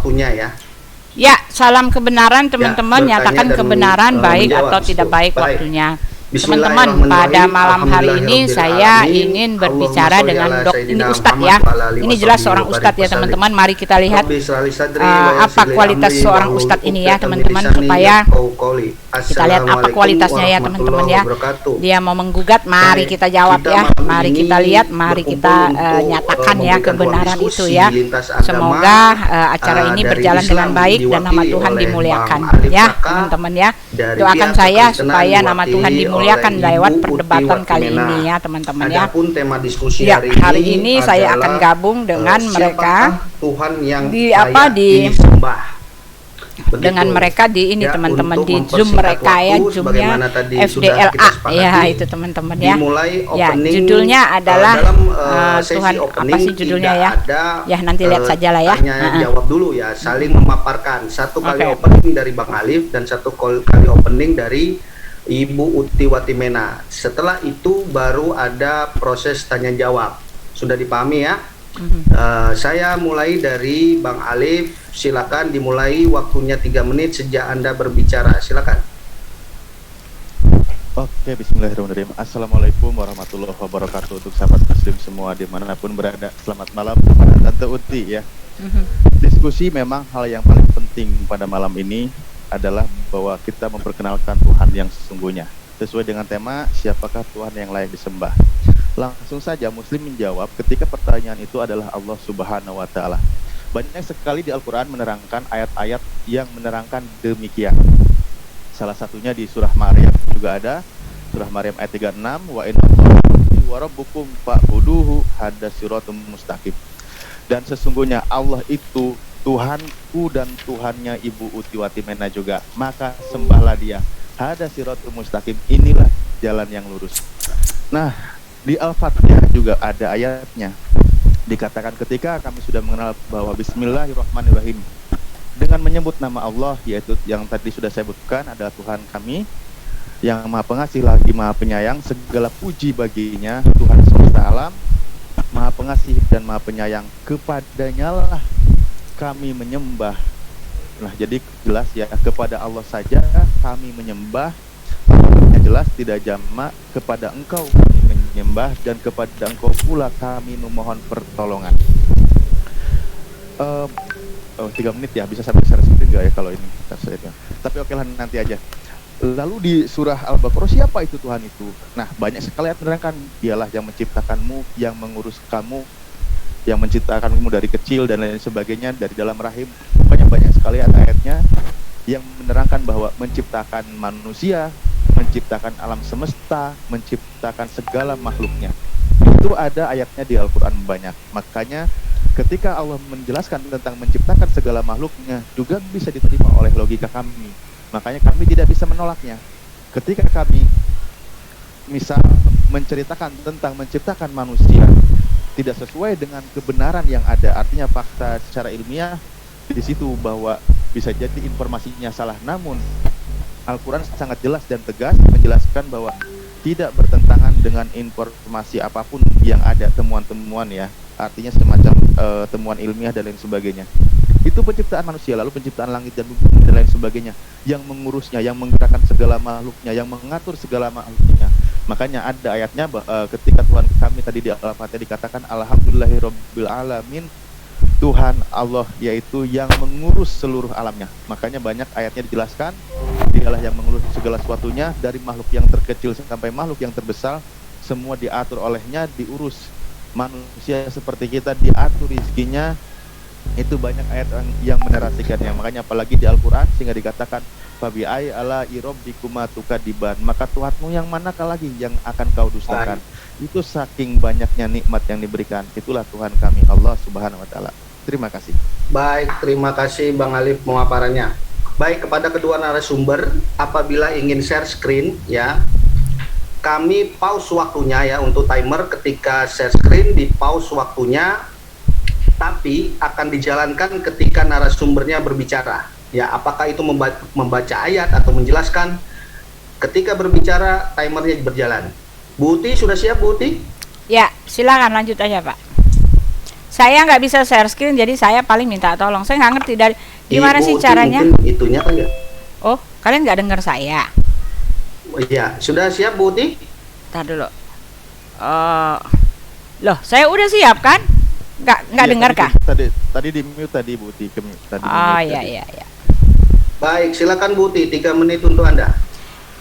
waktunya ya. Ya, salam kebenaran teman-teman, nyatakan kebenaran baik atau tidak baik waktunya. Teman-teman, pada malam hari ini saya ingin berbicara dengan ini Ustadz ya. Ini jelas seorang Ustadz ya teman-teman. Mari kita lihat apa kualitas seorang Ustadz ini ya teman-teman, supaya kita lihat apa kualitasnya ya teman-teman ya. Dia mau menggugat, mari kita jawab ya. Mari kita lihat, mari kita nyatakan ya kebenaran itu ya. Semoga acara ini berjalan dengan baik dan nama Tuhan dimuliakan ya teman-teman ya. Doakan saya supaya nama Tuhan dimuliakan lewat perdebatan kali ini ya teman-teman ya. Tema diskusi ya, hari ini saya akan gabung dengan mereka Tuhan yang dengan mereka di ini ya, teman-teman di Zoom mereka ya, Zoomnya FDLA ya itu teman-teman ya. Ya, judulnya adalah Tuhan apa sih judulnya ya? Ya nanti lihat saja lah ya. Jawab dulu ya, saling memaparkan. Satu kali opening dari Bang Alif dan satu kali opening dari Ibu Uti Watimena. Setelah itu baru ada proses tanya jawab. Sudah dipahami ya? Saya mulai dari Bang Alif. Silakan dimulai, waktunya 3 menit sejak Anda berbicara. Silakan. Oke, bismillahirrahmanirrahim. Assalamualaikum warahmatullahi wabarakatuh. Untuk sahabat muslim semua dimanapun berada, selamat malam kepada Tante Uti ya. Diskusi memang hal yang paling penting pada malam ini adalah bahwa kita memperkenalkan Tuhan yang sesungguhnya. Sesuai dengan tema, siapakah Tuhan yang layak disembah? Langsung saja muslim menjawab ketika pertanyaan itu adalah Allah Subhanahu wa Ta'ala. Banyak sekali di Al-Quran menerangkan ayat-ayat yang menerangkan demikian. Salah satunya di surah Maryam juga ada. Surah Maryam ayat 36, wa inna wa rabbukum fa'buduhu hada siratum mustaqim. Dan sesungguhnya Allah itu Tuhanku dan Tuhannya Ibu Uti Watimena juga, maka sembahlah dia. Hada siratum mustaqim, inilah jalan yang lurus. Nah, di Al-Fatihah juga ada ayatnya. Dikatakan ketika kami sudah mengenal bahwa Bismillahirrahmanirrahim, dengan menyebut nama Allah, yaitu yang tadi sudah saya sebutkan adalah Tuhan kami yang Maha Pengasih lagi Maha Penyayang, segala puji baginya Tuhan semesta alam, Maha Pengasih dan Maha Penyayang, kepadanya lah kami menyembah. Nah, jadi jelas ya, kepada Allah saja kami menyembah. Jelas tidak jamak, kepada Engkau kami menyembah dan kepada Engkau pula kami memohon pertolongan. 3 menit ya, bisa sampai share screen enggak ya kalau ini? Tapi oke lah, nanti aja. Lalu di surah Al-Baqarah, siapa itu Tuhan itu? Nah, banyak sekali ayat menerangkan, dialah yang menciptakanmu, yang mengurus kamu, yang menciptakanmu dari kecil dan lain sebagainya, dari dalam rahim. Banyak sekali ayat-ayatnya yang menerangkan bahwa menciptakan manusia, menciptakan alam semesta, menciptakan segala makhluknya. Itu ada ayatnya di Al-Quran banyak. Makanya ketika Allah menjelaskan tentang menciptakan segala makhluknya, juga bisa diterima oleh logika kami. Makanya kami tidak bisa menolaknya. Ketika kami misal menceritakan tentang menciptakan manusia tidak sesuai dengan kebenaran yang ada, artinya fakta secara ilmiah di situ bahwa bisa jadi informasinya salah, namun Al-Quran sangat jelas dan tegas menjelaskan bahwa tidak bertentangan dengan informasi apapun yang ada, temuan-temuan ya, artinya semacam temuan ilmiah dan lain sebagainya. Itu penciptaan manusia, lalu penciptaan langit dan bumi dan lain sebagainya, yang mengurusnya, yang menggerakkan segala makhluknya, yang mengatur segala makhluknya. Makanya ada ayatnya ketika Tuhan kami tadi di Al-Fatihah dikatakan Alhamdulillahirabbil alamin, Tuhan Allah yaitu yang mengurus seluruh alamnya. Makanya banyak ayatnya dijelaskan, dialah yang mengurus segala sesuatunya, dari makhluk yang terkecil sampai makhluk yang terbesar, semua diatur olehnya, diurus. Manusia seperti kita diatur rezekinya. Itu banyak ayat yang menarasikannya. Makanya apalagi di Al-Quran sehingga dikatakan fabi'ai ala irabbikuma tukadiban, maka Tuhanmu yang manakah lagi yang akan kau dustakan. Itu saking banyaknya nikmat yang diberikan. Itulah Tuhan kami, Allah Subhanahu wa Ta'ala. Terima kasih. Baik, terima kasih Bang Alif pemaparannya. Baik, kepada kedua narasumber, apabila ingin share screen ya, kami pause waktunya ya untuk timer. Ketika share screen di pause waktunya, tapi akan dijalankan ketika narasumbernya berbicara. Ya, apakah itu membaca ayat atau menjelaskan? Ketika berbicara, timernya berjalan. Bu Uti, sudah siap Bu Uti? Ya, silakan lanjut aja Pak. Saya nggak bisa share screen, jadi saya paling minta tolong. Saya nggak ngerti dari gimana sih Ibu caranya. mungkin itunya kan ya. Oh, kalian nggak dengar saya? Oh, iya, sudah siap Bu Uti? Tar dulu. Loh, saya udah siap kan? Nggak Iya, dengar kah? Tadi di mute tadi Bu Uti. Tadi di Oh mute iya tadi. iya iya. Baik, silakan Bu Uti, 3 menit untuk Anda.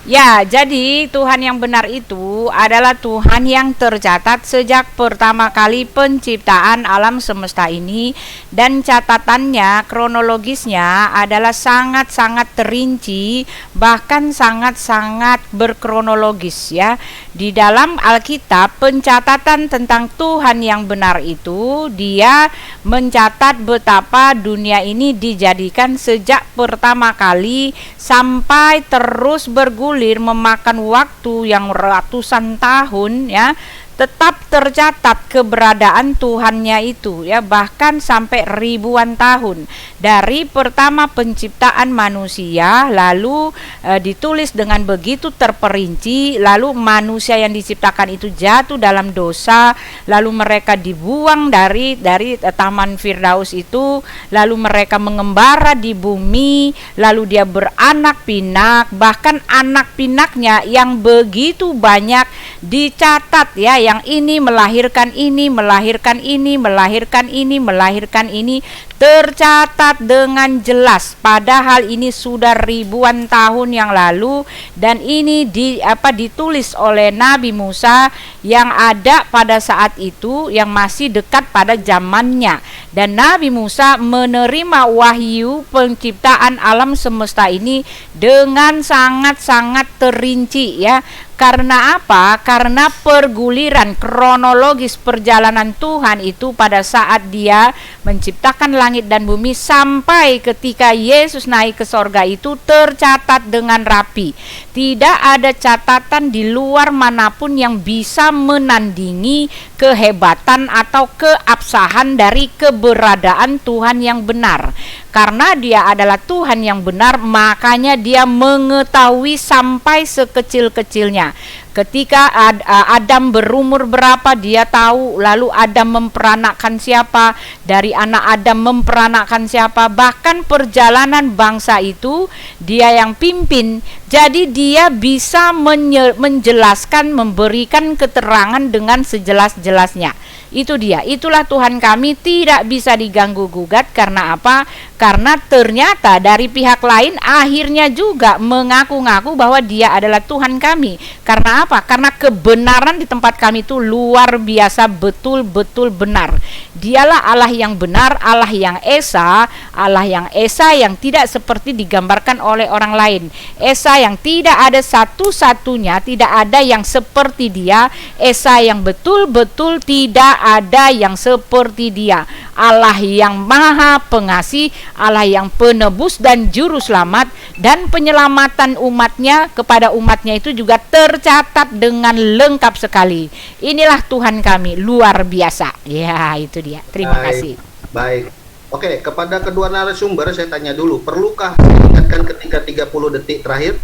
Ya, jadi Tuhan yang benar itu adalah Tuhan yang tercatat sejak pertama kali penciptaan alam semesta ini, dan catatannya, kronologisnya adalah sangat-sangat terinci, bahkan sangat-sangat berkronologis ya. Di dalam Alkitab, pencatatan tentang Tuhan yang benar itu, dia mencatat betapa dunia ini dijadikan sejak pertama kali sampai terus bergulir, memakan waktu yang ratusan tahun ya, tetap tercatat keberadaan Tuhannya itu ya, bahkan sampai ribuan tahun dari pertama penciptaan manusia, lalu ditulis dengan begitu terperinci, lalu manusia yang diciptakan itu jatuh dalam dosa, lalu mereka dibuang dari taman Firdaus itu, lalu mereka mengembara di bumi, lalu dia beranak pinak, bahkan anak pinaknya yang begitu banyak dicatat ya, yang ini melahirkan ini, melahirkan ini, melahirkan ini, melahirkan ini, tercatat dengan jelas. Padahal ini sudah ribuan tahun yang lalu, dan ini ditulis oleh Nabi Musa yang ada pada saat itu, yang masih dekat pada zamannya. Dan Nabi Musa menerima wahyu penciptaan alam semesta ini dengan sangat-sangat terinci ya. Karena apa? Karena perguliran kronologis perjalanan Tuhan itu pada saat dia menciptakan langit dan bumi sampai ketika Yesus naik ke sorga itu tercatat dengan rapi. Tidak ada catatan di luar manapun yang bisa menandingi kehebatan atau keabsahan dari keberadaan Tuhan yang benar. Karena dia adalah Tuhan yang benar, makanya dia mengetahui sampai sekecil-kecilnya. Ketika Adam berumur berapa dia tahu, lalu Adam memperanakkan siapa, dari anak Adam memperanakkan siapa, bahkan perjalanan bangsa itu dia yang pimpin. Jadi dia bisa menjelaskan, memberikan keterangan dengan sejelas-jelasnya. Itu dia, itulah Tuhan kami, tidak bisa diganggu gugat. Karena apa? Karena ternyata dari pihak lain akhirnya juga mengaku-ngaku bahwa dia adalah Tuhan kami. Karena apa? Karena kebenaran di tempat kami itu luar biasa, betul-betul benar. Dialah Allah yang benar, Allah yang esa, Allah yang esa yang tidak seperti digambarkan oleh orang lain. Esa yang tidak ada satu-satunya, tidak ada yang seperti dia. Esa yang betul-betul tidak ada yang seperti dia. Allah yang maha pengasih, Allah yang penebus dan juru selamat, dan penyelamatan umatnya kepada umatnya itu juga tercatat dengan lengkap sekali. Inilah Tuhan kami, luar biasa. Ya, itu dia. Terima kasih. Baik. Oke, kepada kedua narasumber saya tanya dulu, perlukah diingatkan ketika 30 detik terakhir?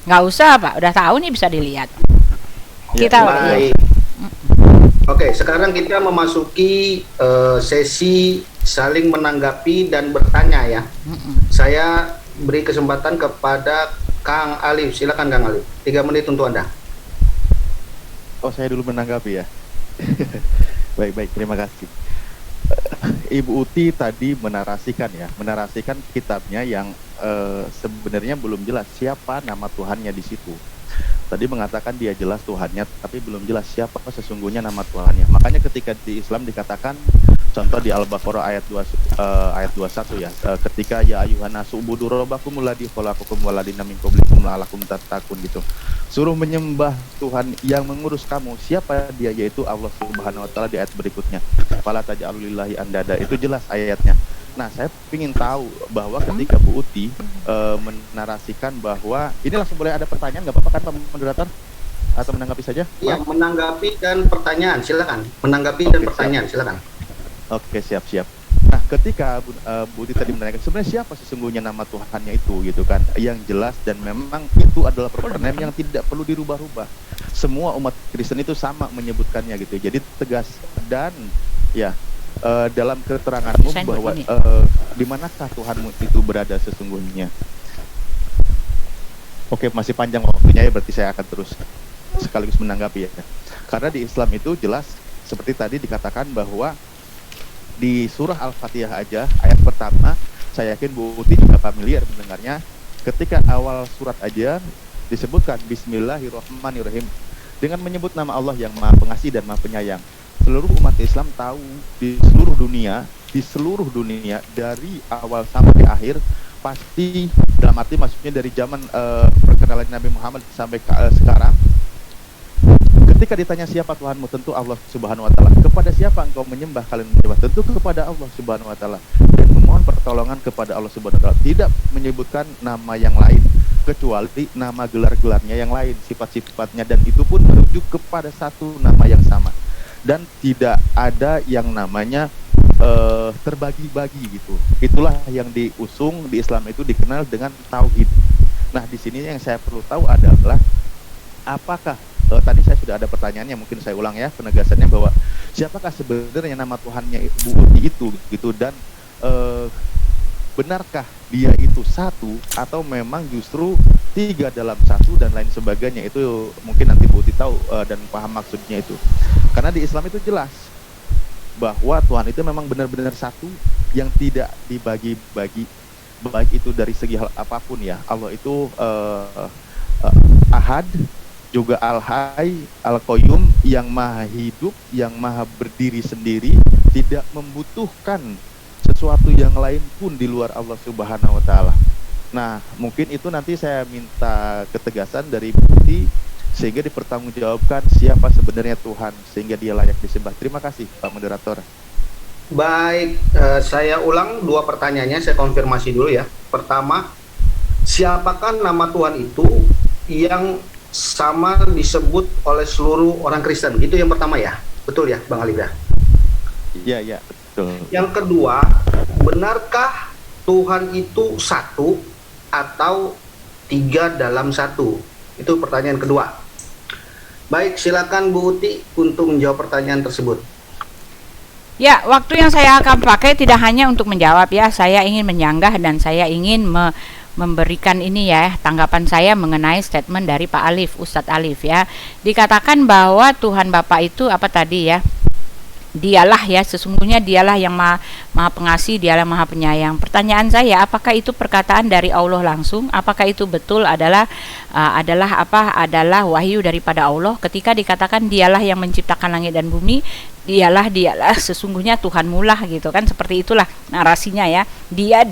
Nggak usah Pak, udah tahu nih, bisa dilihat. Kita baik. Oke, sekarang kita memasuki sesi saling menanggapi dan bertanya ya. Saya beri kesempatan kepada Kang Alif. Silakan Kang Alif. 3 menit untuk Anda. Oh, saya dulu menanggapi ya. Baik, terima kasih. Ibu Uti tadi menarasikan kitabnya yang sebenarnya belum jelas siapa nama Tuhannya di situ. Tadi mengatakan dia jelas Tuhannya, tapi belum jelas siapa sesungguhnya nama Tuhannya. Makanya ketika di Islam dikatakan, contoh di Al-Baqarah ayat 21 ya, ketika ya ayyuhannasu ubudu rabbakum alladzi khalaqakum waladina min qablikum la'allakum tattaqun gitu. Suruh menyembah Tuhan yang mengurus kamu. Siapa dia? Yaitu Allah Subhanahu wa taala di ayat berikutnya. Fala taj'alulillahi andada. Itu jelas ayatnya. Nah, saya ingin tahu bahwa ketika Bu Uti menarasikan bahwa ini langsung boleh ada pertanyaan, nggak apa-apa kan Pak Moderator? Atau menanggapi saja? Iya, menanggapi dan pertanyaan, silakan. Menanggapi dan pertanyaan, silakan. Oke, siap. Nah, ketika Bu Uti tadi menanyakan sebenarnya siapa sesungguhnya nama Tuhannya itu gitu kan, yang jelas dan memang itu adalah proper name yang tidak perlu dirubah-rubah. Semua umat Kristen itu sama menyebutkannya gitu. Jadi tegas dan ya dalam keteranganmu Desain bahwa begini. di manakah Tuhanmu itu berada sesungguhnya? Oke, masih panjang waktunya ya, berarti saya akan terus sekaligus menanggapi ya. Karena di Islam itu jelas seperti tadi dikatakan bahwa di surah Al-Fatihah aja ayat pertama, saya yakin Bu Uti juga familiar mendengarnya, ketika awal surat aja disebutkan Bismillahirrahmanirrahim, dengan menyebut nama Allah yang Maha Pengasih dan Maha Penyayang. Seluruh umat Islam tahu di seluruh dunia dari awal sampai akhir, pasti dalam arti maksudnya dari zaman perkenalan Nabi Muhammad sampai sekarang, ketika ditanya siapa Tuhanmu, tentu Allah Subhanahu wa taala. Kepada siapa engkau menyembah, kalian menyembah? Tentu kepada Allah Subhanahu wa taala. Dan memohon pertolongan kepada Allah Subhanahu wa taala. Tidak menyebutkan nama yang lain kecuali nama gelar-gelarnya yang lain, sifat-sifatnya, dan itu pun merujuk kepada satu nama yang sama. Dan tidak ada yang namanya terbagi-bagi gitu. Itulah yang diusung di Islam, itu dikenal dengan tauhid. Nah, di sini yang saya perlu tahu adalah apakah tadi saya sudah ada pertanyaannya, mungkin saya ulang ya penegasannya, bahwa siapakah sebenarnya nama Tuhannya Bu Uti itu gitu, dan benarkah dia itu satu atau memang justru tiga dalam satu dan lain sebagainya. Itu mungkin nanti Bu Uti tahu dan paham maksudnya itu. Karena di Islam itu jelas bahwa Tuhan itu memang benar-benar satu yang tidak dibagi-bagi, baik itu dari segi hal apapun ya. Allah itu Ahad, juga Al-Hayy, Al-Qayyum, yang maha hidup, yang maha berdiri sendiri, tidak membutuhkan sesuatu yang lain pun di luar Allah Subhanahu wa taala. Nah, mungkin itu nanti saya minta ketegasan dari Bukti sehingga dipertanggungjawabkan siapa sebenarnya Tuhan sehingga dia layak disembah. Terima kasih Pak Moderator. Baik, saya ulang dua pertanyaannya, saya konfirmasi dulu ya. Pertama, siapakah nama Tuhan itu yang sama disebut oleh seluruh orang Kristen? Itu yang pertama ya, betul ya Bang Alif ya? Iya, betul. Yang kedua, benarkah Tuhan itu satu atau tiga dalam satu? Itu pertanyaan kedua. Baik, silakan Bu Uti untuk menjawab pertanyaan tersebut. Ya, waktu yang saya akan pakai tidak hanya untuk menjawab ya, saya ingin menyanggah dan saya ingin memberikan ini ya, tanggapan saya mengenai statement dari Pak Alif, Ustadz Alif ya. Dikatakan bahwa Tuhan Bapa itu apa tadi ya? Dialah ya, sesungguhnya dialah yang maha pengasih, dialah maha penyayang. Pertanyaan saya, apakah itu perkataan dari Allah langsung? Apakah itu betul adalah wahyu daripada Allah ketika dikatakan dialah yang menciptakan langit dan bumi, dialah sesungguhnya Tuhan mulah gitu kan, seperti itulah narasinya ya. Dia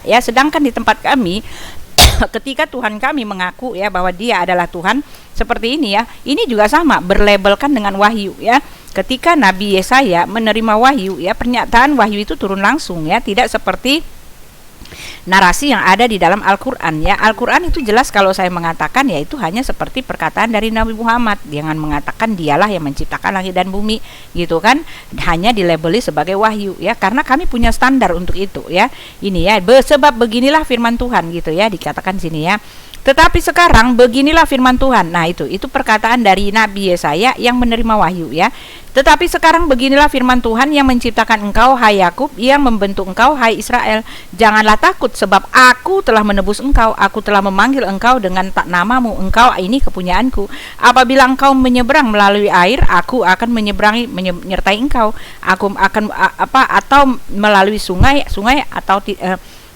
ya, sedangkan di tempat kami ketika Tuhan kami mengaku ya bahwa dia adalah Tuhan seperti ini ya, ini juga sama berlabelkan dengan wahyu ya. Ketika Nabi Yesaya menerima wahyu ya, pernyataan wahyu itu turun langsung ya, tidak seperti narasi yang ada di dalam Al-Quran ya. Al-Quran itu jelas kalau saya mengatakan ya itu hanya seperti perkataan dari Nabi Muhammad, jangan mengatakan dialah yang menciptakan langit dan bumi gitu kan, hanya dilabeli sebagai wahyu ya, karena kami punya standar untuk itu ya. Ini ya, sebab beginilah firman Tuhan gitu ya, dikatakan sini ya. Tetapi sekarang beginilah firman Tuhan. Nah, itu perkataan dari Nabi Yesaya yang menerima wahyu ya. Tetapi sekarang beginilah firman Tuhan yang menciptakan engkau hai Yakub, yang membentuk engkau hai Israel. Janganlah takut, sebab aku telah menebus engkau, aku telah memanggil engkau dengan namamu, engkau ini kepunyaanku. Apabila engkau menyeberang melalui air, aku akan menyertai engkau. Aku akan atau melalui sungai atau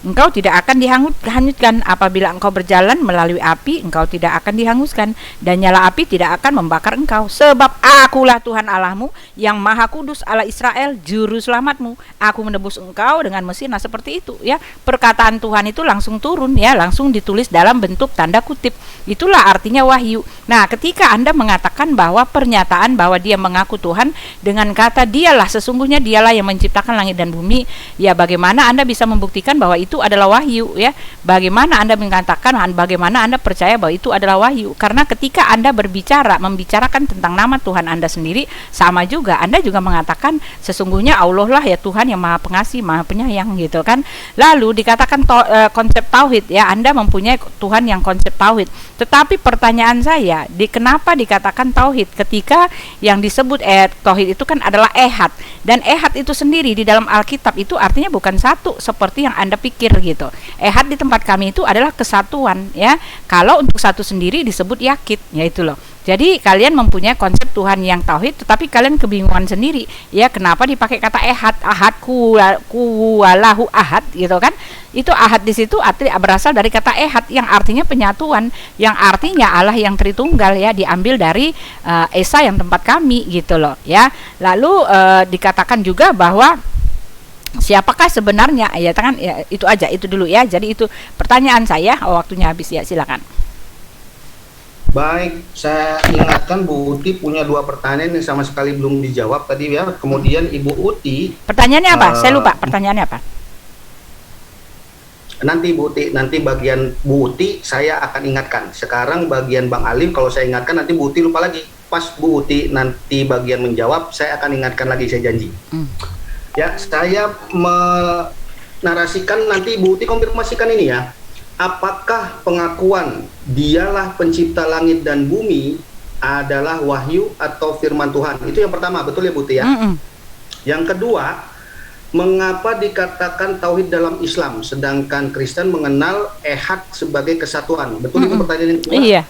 engkau tidak akan dihanyutkan. Apabila engkau berjalan melalui api, engkau tidak akan dihanguskan, dan nyala api tidak akan membakar engkau. Sebab akulah Tuhan Allahmu, yang maha kudus, Allah Israel, juru selamatmu. Aku menebus engkau dengan Mesir. Nah, seperti itu ya, perkataan Tuhan itu langsung turun ya, langsung ditulis dalam bentuk tanda kutip. Itulah artinya wahyu. Nah, ketika Anda mengatakan bahwa pernyataan bahwa dia mengaku Tuhan dengan kata dialah, sesungguhnya dialah yang menciptakan langit dan bumi, ya bagaimana Anda bisa membuktikan bahwa itu itu adalah wahyu ya. Bagaimana Anda mengatakan, bagaimana Anda percaya bahwa itu adalah wahyu? Karena ketika Anda membicarakan tentang nama Tuhan Anda sendiri, sama juga Anda juga mengatakan sesungguhnya Allah lah ya Tuhan yang Maha Pengasih, Maha Penyayang gitu kan. Lalu dikatakan konsep tauhid ya, Anda mempunyai Tuhan yang konsep tauhid. Tetapi pertanyaan saya, kenapa dikatakan tauhid ketika yang disebut tauhid itu kan adalah ehad, dan ehad itu sendiri di dalam Alkitab itu artinya bukan satu seperti yang Anda pikir gitu. Ehad di tempat kami itu adalah kesatuan ya. Kalau untuk satu sendiri disebut yakid, ya itu loh. Jadi kalian mempunyai konsep Tuhan yang tauhid, tetapi kalian kebingungan sendiri ya, kenapa dipakai kata ehad, ahad, kuwalahu ahad gitu kan. Itu ahad di situ berasal dari kata ehad yang artinya penyatuan, yang artinya Allah yang Tritunggal ya, diambil dari Esa yang tempat kami gitu loh ya. Lalu dikatakan juga bahwa siapakah sebenarnya ya kan, ya, itu aja, itu dulu ya. Jadi itu pertanyaan saya, waktunya habis ya, silakan. Baik, saya ingatkan Bu Uti punya 2 pertanyaan yang sama sekali belum dijawab tadi ya. Kemudian Ibu Uti, pertanyaannya apa? Saya lupa pertanyaannya apa. Nanti Bu Uti, nanti bagian Bu Uti saya akan ingatkan. Sekarang bagian Bang Alim, kalau saya ingatkan nanti Bu Uti lupa lagi. Pas Bu Uti nanti bagian menjawab, saya akan ingatkan lagi, saya janji. Ya, saya menarasikan, nanti Bu Uti konfirmasikan ini ya. Apakah pengakuan dialah pencipta langit dan bumi adalah wahyu atau firman Tuhan? Itu yang pertama, betul ya Bu Uti ya? Yang kedua, mengapa dikatakan tauhid dalam Islam sedangkan Kristen mengenal ehad sebagai kesatuan? Betul itu pertanyaan yang kedua? Iya.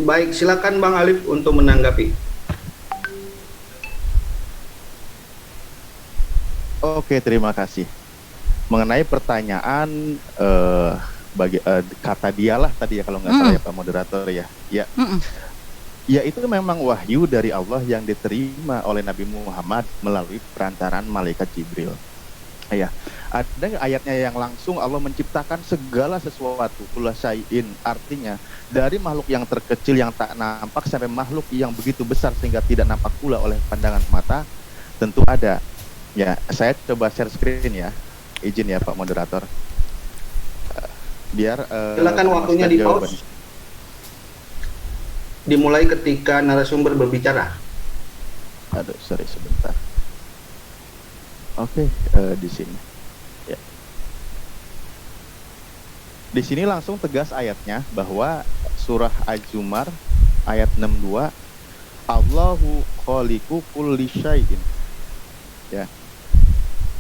Baik, silakan Bang Alif untuk menanggapi. Oke, terima kasih. Mengenai pertanyaan kata dialah tadi ya, kalau nggak salah ya Pak Moderator ya. Ya itu memang wahyu dari Allah yang diterima oleh Nabi Muhammad melalui perantaraan malaikat Jibril. Ya, ada ayatnya yang langsung Allah menciptakan segala sesuatu, kula syai'in, artinya dari makhluk yang terkecil yang tak nampak sampai makhluk yang begitu besar sehingga tidak nampak pula oleh pandangan mata, tentu ada. Ya, saya coba share screen ya. Izin ya Pak Moderator. Biar silakan waktunya di pause. Dimulai ketika narasumber berbicara. Aduh, sorry sebentar. Oke, di sini. Ya. Di sini langsung tegas ayatnya bahwa surah Az-Zumar ayat 62, Allahu khaliqu kulli syai'in. Ya.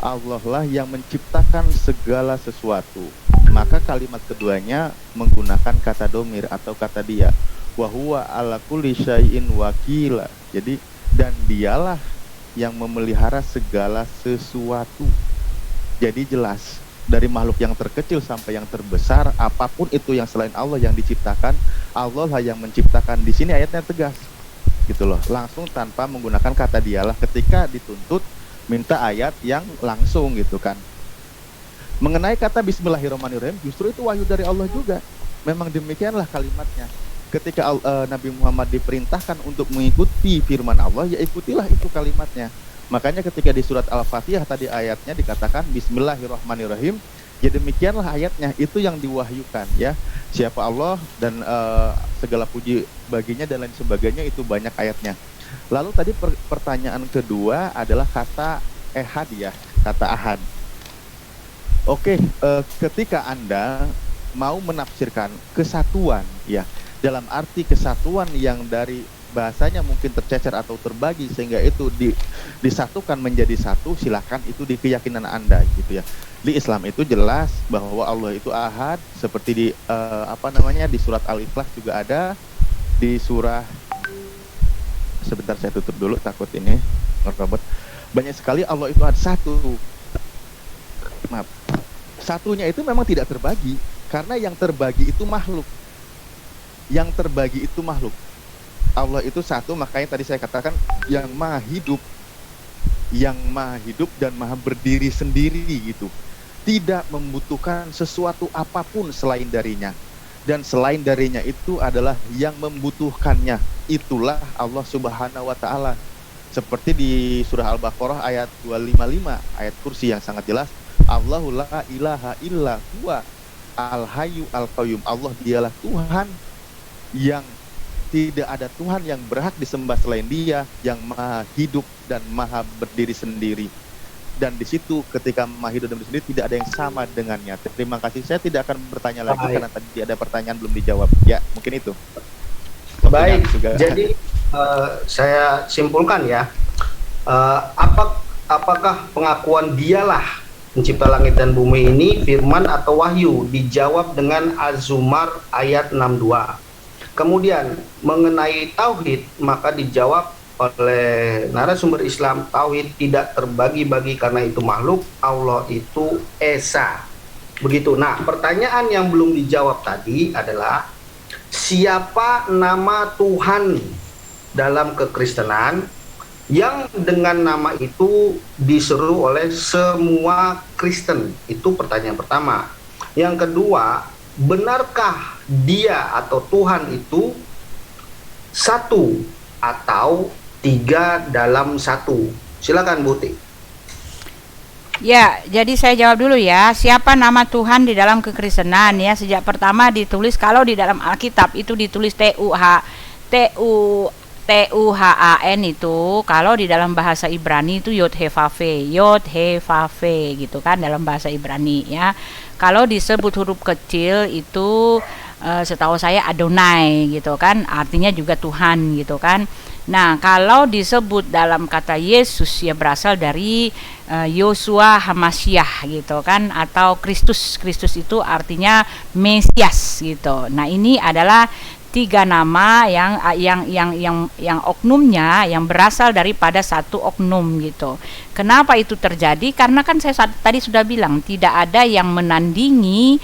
Allah lah yang menciptakan segala sesuatu. Maka kalimat keduanya menggunakan kata domir atau kata dia. Wa huwa ala kulli syai'in wakila. Jadi, dan dialah yang memelihara segala sesuatu. Jadi jelas, dari makhluk yang terkecil sampai yang terbesar, apapun itu yang selain Allah yang diciptakan, Allah lah yang menciptakan. Di sini ayatnya tegas, gitu loh. Langsung tanpa menggunakan kata dialah ketika dituntut minta ayat yang langsung gitu kan. Mengenai kata Bismillahirrahmanirrahim, justru itu wahyu dari Allah juga. Memang demikianlah kalimatnya. Ketika Nabi Muhammad diperintahkan untuk mengikuti firman Allah, ya ikutilah itu kalimatnya. Makanya ketika di surat Al-Fatihah tadi ayatnya dikatakan Bismillahirrahmanirrahim, ya demikianlah ayatnya, itu yang diwahyukan ya. Siapa Allah dan segala puji baginya dan lain sebagainya, itu banyak ayatnya. Lalu tadi pertanyaan kedua adalah kata ehad ya, kata ahad. Oke, ketika Anda mau menafsirkan kesatuan ya, dalam arti kesatuan yang dari bahasanya mungkin tercecer atau terbagi sehingga itu disatukan menjadi satu, silakan, itu di keyakinan Anda gitu ya. Di Islam itu jelas bahwa Allah itu ahad, seperti di di surat Al-Ikhlas juga ada, di surah, sebentar saya tutup dulu takut ini ngerobot. Banyak sekali Allah itu ada satu. Maaf. Satunya itu memang tidak terbagi, karena yang terbagi itu makhluk. Yang terbagi itu makhluk. Allah itu satu, makanya tadi saya katakan yang maha hidup. Yang maha hidup dan maha berdiri sendiri gitu. Tidak membutuhkan sesuatu apapun selain darinya. Dan selain darinya itu adalah yang membutuhkannya. Itulah Allah Subhanahu wa ta'ala. Seperti di surah Al-Baqarah ayat 255, ayat kursi yang sangat jelas. Allahu la ilaha illa huwa al-hayyu al-qayyum. Allah dialah Tuhan yang tidak ada Tuhan yang berhak disembah selain Dia, yang maha hidup dan maha berdiri sendiri. Dan di situ ketika maha hidup dan berdiri sendiri tidak ada yang sama dengannya. Terima kasih. Saya tidak akan bertanya lagi karena tadi ada pertanyaan belum dijawab. Ya, mungkin itu. Baik, jadi saya simpulkan ya, apakah pengakuan dialah pencipta langit dan bumi ini firman atau wahyu? Dijawab dengan Az-Zumar ayat 62. Kemudian mengenai tauhid, maka dijawab oleh narasumber Islam, tauhid tidak terbagi-bagi karena itu makhluk, Allah itu esa. Begitu. Nah, pertanyaan yang belum dijawab tadi adalah siapa nama Tuhan dalam kekristenan yang dengan nama itu diseru oleh semua Kristen? Itu pertanyaan pertama. Yang kedua, benarkah Dia atau Tuhan itu satu atau tiga dalam satu? Silakan Bu Ti. Ya, jadi saya jawab dulu ya. Siapa nama Tuhan di dalam kekristenan ya? Sejak pertama ditulis, kalau di dalam Alkitab itu ditulis Tuhan itu, kalau di dalam bahasa Ibrani itu Yod He Vav He gitu kan dalam bahasa Ibrani ya. Kalau disebut huruf kecil itu setahu saya Adonai gitu kan, artinya juga Tuhan gitu kan. Nah, kalau disebut dalam kata Yesus ya berasal dari Yosua Hamasyah gitu kan, atau Kristus itu artinya Mesias gitu. Nah, ini adalah tiga nama yang oknumnya yang berasal daripada satu oknum gitu. Kenapa itu terjadi? Karena kan saya tadi sudah bilang tidak ada yang menandingi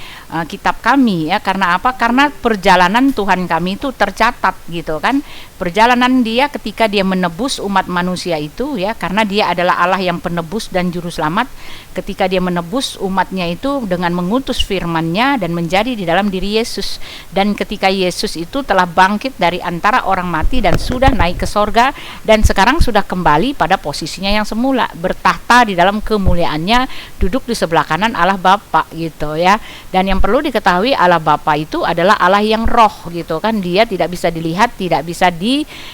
kitab kami ya. Karena apa? Karena perjalanan Tuhan kami itu tercatat gitu kan. Perjalanan Dia ketika Dia menebus umat manusia itu ya, karena Dia adalah Allah yang penebus dan juru selamat. Ketika Dia menebus umatnya itu dengan mengutus firman-Nya dan menjadi di dalam diri Yesus. Dan ketika Yesus itu telah bangkit dari antara orang mati dan sudah naik ke sorga dan sekarang sudah kembali pada posisinya yang semula, bertahta di dalam kemuliaannya, duduk di sebelah kanan Allah Bapa gitu ya. Dan yang perlu diketahui, Allah Bapa itu adalah Allah yang roh gitu kan. Dia tidak bisa dilihat, tidak bisa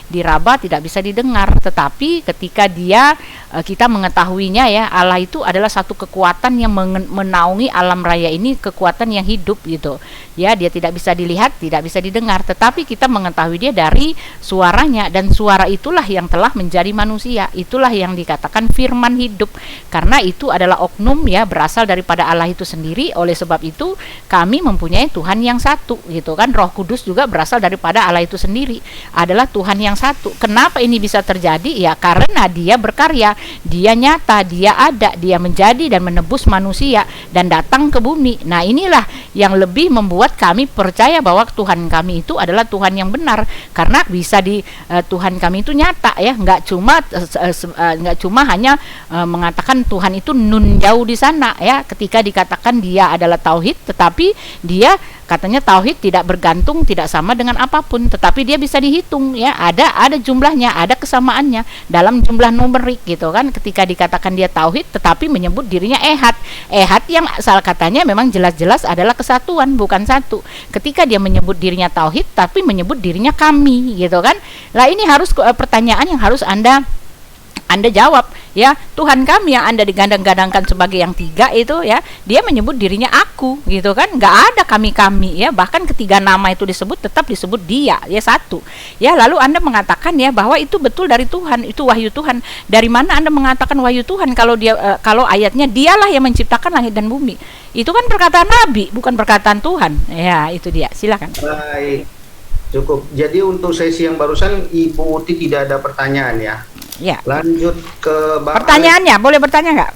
diraba, tidak bisa didengar, tetapi ketika kita mengetahuinya ya, Allah itu adalah satu kekuatan yang menaungi alam raya ini, kekuatan yang hidup gitu ya. Dia tidak bisa dilihat, tidak bisa didengar, tetapi kita mengetahui Dia dari suaranya, dan suara itulah yang telah menjadi manusia. Itulah yang dikatakan firman hidup, karena itu adalah oknum ya, berasal daripada Allah itu sendiri. Oleh sebab itu kami mempunyai Tuhan yang satu gitu kan. Roh Kudus juga berasal daripada Allah itu sendiri, adalah Tuhan yang satu. Kenapa ini bisa terjadi? Ya karena Dia berkarya, Dia nyata, Dia ada, Dia menjadi dan menebus manusia dan datang ke bumi. Nah, inilah yang lebih membuat kami percaya bahwa Tuhan kami itu adalah Tuhan yang benar, karena bisa Tuhan kami itu nyata ya, nggak cuma hanya mengatakan Tuhan itu nun jauh di sana ya. Ketika dikatakan Dia adalah tauhid, tetapi Dia katanya tauhid tidak bergantung, tidak sama dengan apapun, tetapi dia bisa dihitung ya, ada jumlahnya, ada kesamaannya dalam jumlah numerik gitu kan. Ketika dikatakan dia tauhid tetapi menyebut dirinya ehad yang asal katanya memang jelas-jelas adalah kesatuan, bukan satu. Ketika dia menyebut dirinya tauhid tapi menyebut dirinya kami gitu kan. Lah ini harus pertanyaan yang harus Anda jawab ya. Tuhan kami yang Anda digadang-gadangkan sebagai yang tiga itu ya, Dia menyebut dirinya aku gitu kan, nggak ada kami ya. Bahkan ketiga nama itu disebut, tetap disebut Dia ya satu ya. Lalu Anda mengatakan ya bahwa itu betul dari Tuhan, itu wahyu Tuhan. Dari mana Anda mengatakan wahyu Tuhan kalau ayatnya Dialah yang menciptakan langit dan bumi? Itu kan perkataan Nabi, bukan perkataan Tuhan ya. Itu dia, silakan. Baik, cukup. Jadi untuk sesi yang barusan Ibu Uti tidak ada pertanyaan ya. Ya. Lanjut ke pertanyaannya, boleh bertanya nggak?